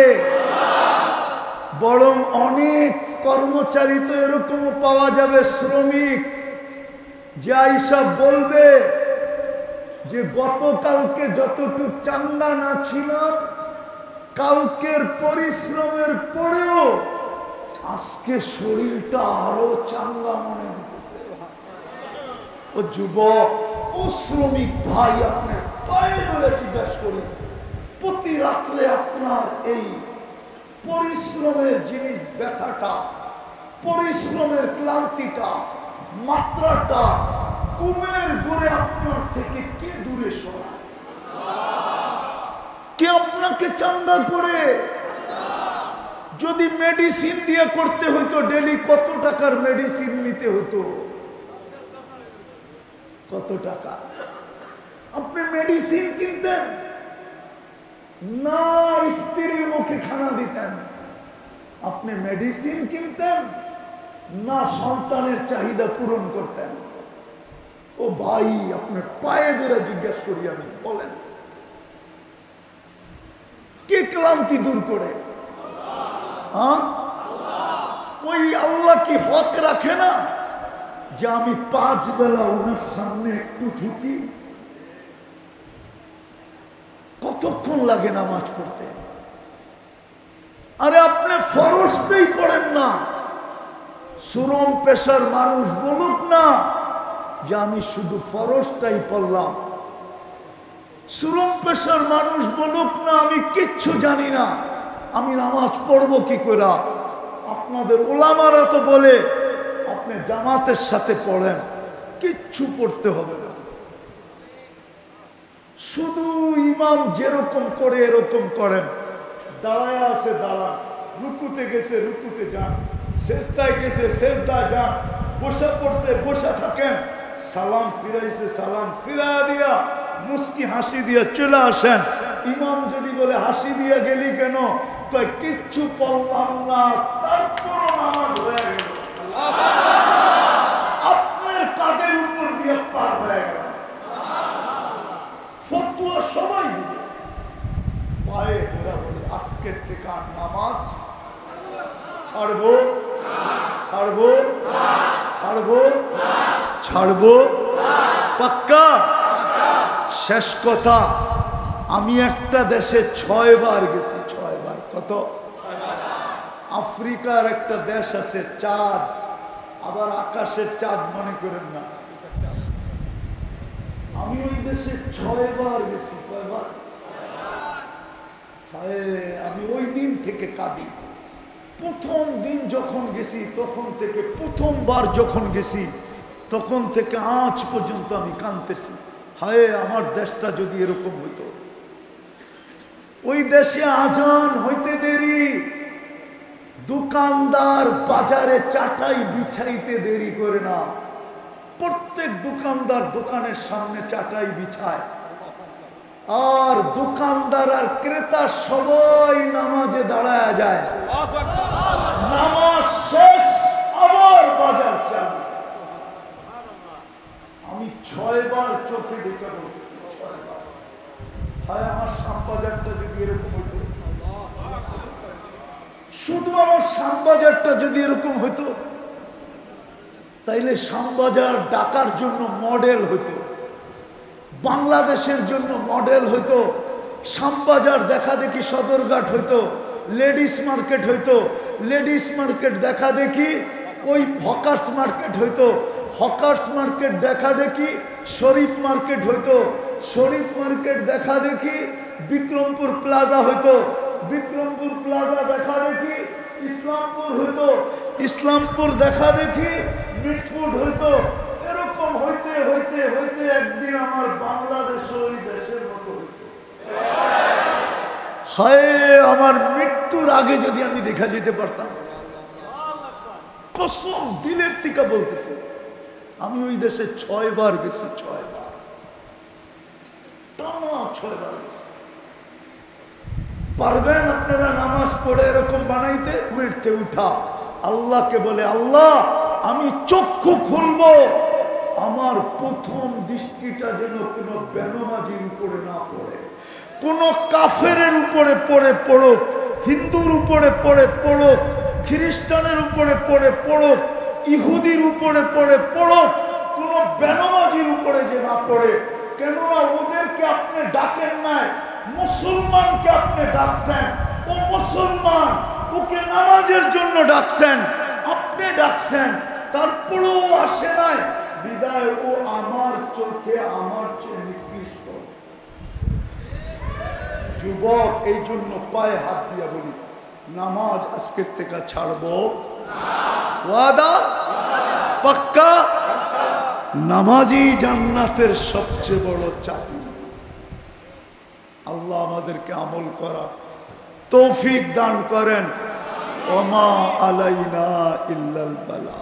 বরং অনেক কর্মচারী তো এরকম পাওয়া যাবে, শ্রমিক, যে আইসা বলবে যে গতকালকে যতটুক চাঙ্গা না ছিলাম, কালকের পরিশ্রমের পরেও আজকে শরীরটা আরো চাঙ্গা মনে হইতেছে। ও যুবক, ও শ্রমিক ভাই, আপনার পায়ে ধরে জিজ্ঞাসা করি, প্রতি রাত্রে আপনার এই পরিশ্রমের জিনিস, ব্যথাটা, পরিশ্রমের ক্লান্তিটা, মাত্রাটা, ঘুমের ঘরে আপনার থেকে কে দূরে সরায়? কে আপনাকে চাঙ্গা করে? যদি মেডিসিন দিয়ে করতে হতো, ডেলি কত টাকার মেডিসিন নিতে হতো? কত টাকা? আপনি মেডিসিন কিনতেন না স্ত্রীর মুখে খানা দিতেন? আপনি মেডিসিন কিনতেন না সন্তানের চাহিদা পূরণ করতেন? ও ভাই, আপনার পায়ে ধরে জিজ্ঞাসা করি আমি, বলেন কে ক্লান্তি দূর করে? হ্যাঁ, ওই আল্লাহ কি হক রাখে না যে আমি 5 বেলা ওনার সামনে একটু ঝুঁকি? কতক্ষণ লাগে নামাজ পড়তে? আরে আপনি ফরজটাই পড়েন না। শ্রম পেশার মানুষ বলুক না যে আমি শুধু ফরজটাই পড়লাম। শ্রম পেশার মানুষ বলুক না আমি কিচ্ছু জানি না, আমি নামাজ পড়বো কি করে। আপনাদের ওলামারা তো বলে আপনি জামাতের সাথে পড়েন, কিচ্ছু পড়তে হবে না। শুধু ইমাম যেরকম করে এরকম করেন, দাঁড়ায় আছে দাঁড়ান, রুকুতে গেছে রুকুতে যান, সেজদায় গেছে সেজদায় যান, বসা পড়ছে বসা থাকেন, সালাম ফিরাইছে সালাম ফিরা দিয়া মুস্কি হাসি দিয়া চলে আসেন। ইমাম যদি বলে হাসি দিয়া গেলি কেন, কয় কিচ্ছু পড়লাম না, তারপর নামাজ হয়ে গেল, আপনার কাদের উপর দিয়ে পার হয়ে গেল। ফতোয়া সবাই দিবে, পায়ে ধরা বলে আজকের থেকে আর নামাজ ছাড়বো ছাড়বো ছাড়বো ছাড়বো পাক্কা। শেষ কথা, আমি একটা দেশে 6 বার গেছি, 6 বার। কত? আফ্রিকার একটা দেশ আছে চাঁদ, আবার আকাশের চাঁদ মনে করেন না, আমি ওই দেশে 6 বার গেছি। কয়বার? আমি ওই দিন থেকে কাঁদি। প্রথম দিন যখন গেছি তখন থেকে, প্রথমবার যখন গেছি তখন থেকে আজ পর্যন্ত আমি কাঁদতেছি, হায় আমার দেশটা যদি এরকম হইতো। ওই দেশে আজান হইতে দেরি, দোকানদার বাজারে চাটাই বিছাইতে দেরি করে না, প্রত্যেক দোকানদার দোকানের সামনে চাটাই বিছায়, আর দোকানদার আর ক্রেতা সবাই নামাজে দাঁড়ায় যায়, নামাজ শেষ আবার বাজার চালু। আমি 6 বার চোখে দেখে বলতেছি, 6 বার। হায় আমার শ্যামবাজারটা যদি এরকম হইতো, শুধু আমার শ্যামবাজারটা যদি এরকম হইতো, তাইলে শ্যামবাজার ঢাকার জন্য মডেল হইতো, বাংলাদেশের জন্য মডেল হইতো। শ্যামবাজার দেখা দেখি সদরঘাট হইতো, লেডিস মার্কেট হইতো, লেডিস মার্কেট দেখা দেখি ওই হকার্স মার্কেট হইতো, হকার্স মার্কেট দেখা দেখি শরীফ মার্কেট হইতো, শরীফ মার্কেট দেখা দেখি বিক্রমপুর প্লাজা হইতো, বিক্রমপুর প্লাজা দেখা দেখি ইসলামপুর হইতো, ইসলামপুর দেখা দেখি মিটফুড হইতো। এরকম হইতে হইতে হইতে একদিন আমার বাংলাদেশ ওই দেশের মতো হইতো। হায় আমার মৃত্যুর আগে যদি আমি দেখা যেতে পারতাম, কসম দিলের থেকে বলতেছি, আমি ওই দেশে 6 বার গেছি, 6 বার টানা 6 বার গেছি। পারবেন আপনারা নামাজ পড়ে এরকম বানাইতে? উঠতে উঠা আল্লাহকে বলে, আল্লাহ আমি চক্ষু খুলবো, আমার প্রথম দৃষ্টিটা যেন কোনো বেনমাজির উপরে না পড়ে, কোন কাফেরের উপরে পড়ে পড়ুক, হিন্দুর উপরে পড়ে পড়ুক, খ্রিস্টানের উপরে পড়ে পড়ুক, ইহুদির উপরে পড়ে পড়ুক, কোন বেনমাজির উপরে যে না পড়ে। কেননা ওদেরকে আপনি ডাকেন নাই, মুসলমানকে আপনি ডাকছেন, ও মুসলমান, ওকে নামাজের জন্য ডাকছেন, আপনি ডাকছেন, তারপরেও আসে নাই, বিদায় ও আমার চোখে আমার চেয়ে নিকৃষ্ট। যুবক, এই জন্য পায়ে হাত দিয়া বলি, নামাজ আজকের থেকে ছাড়বো, ওয়াদা পাক্কা। নামাজই জান্নাতের সবচেয়ে বড় চাবি। আল্লাহ আমাদেরকে আমল করা তৌফিক দান করেন। ওমা আলাইনা ইল্লাল বালা।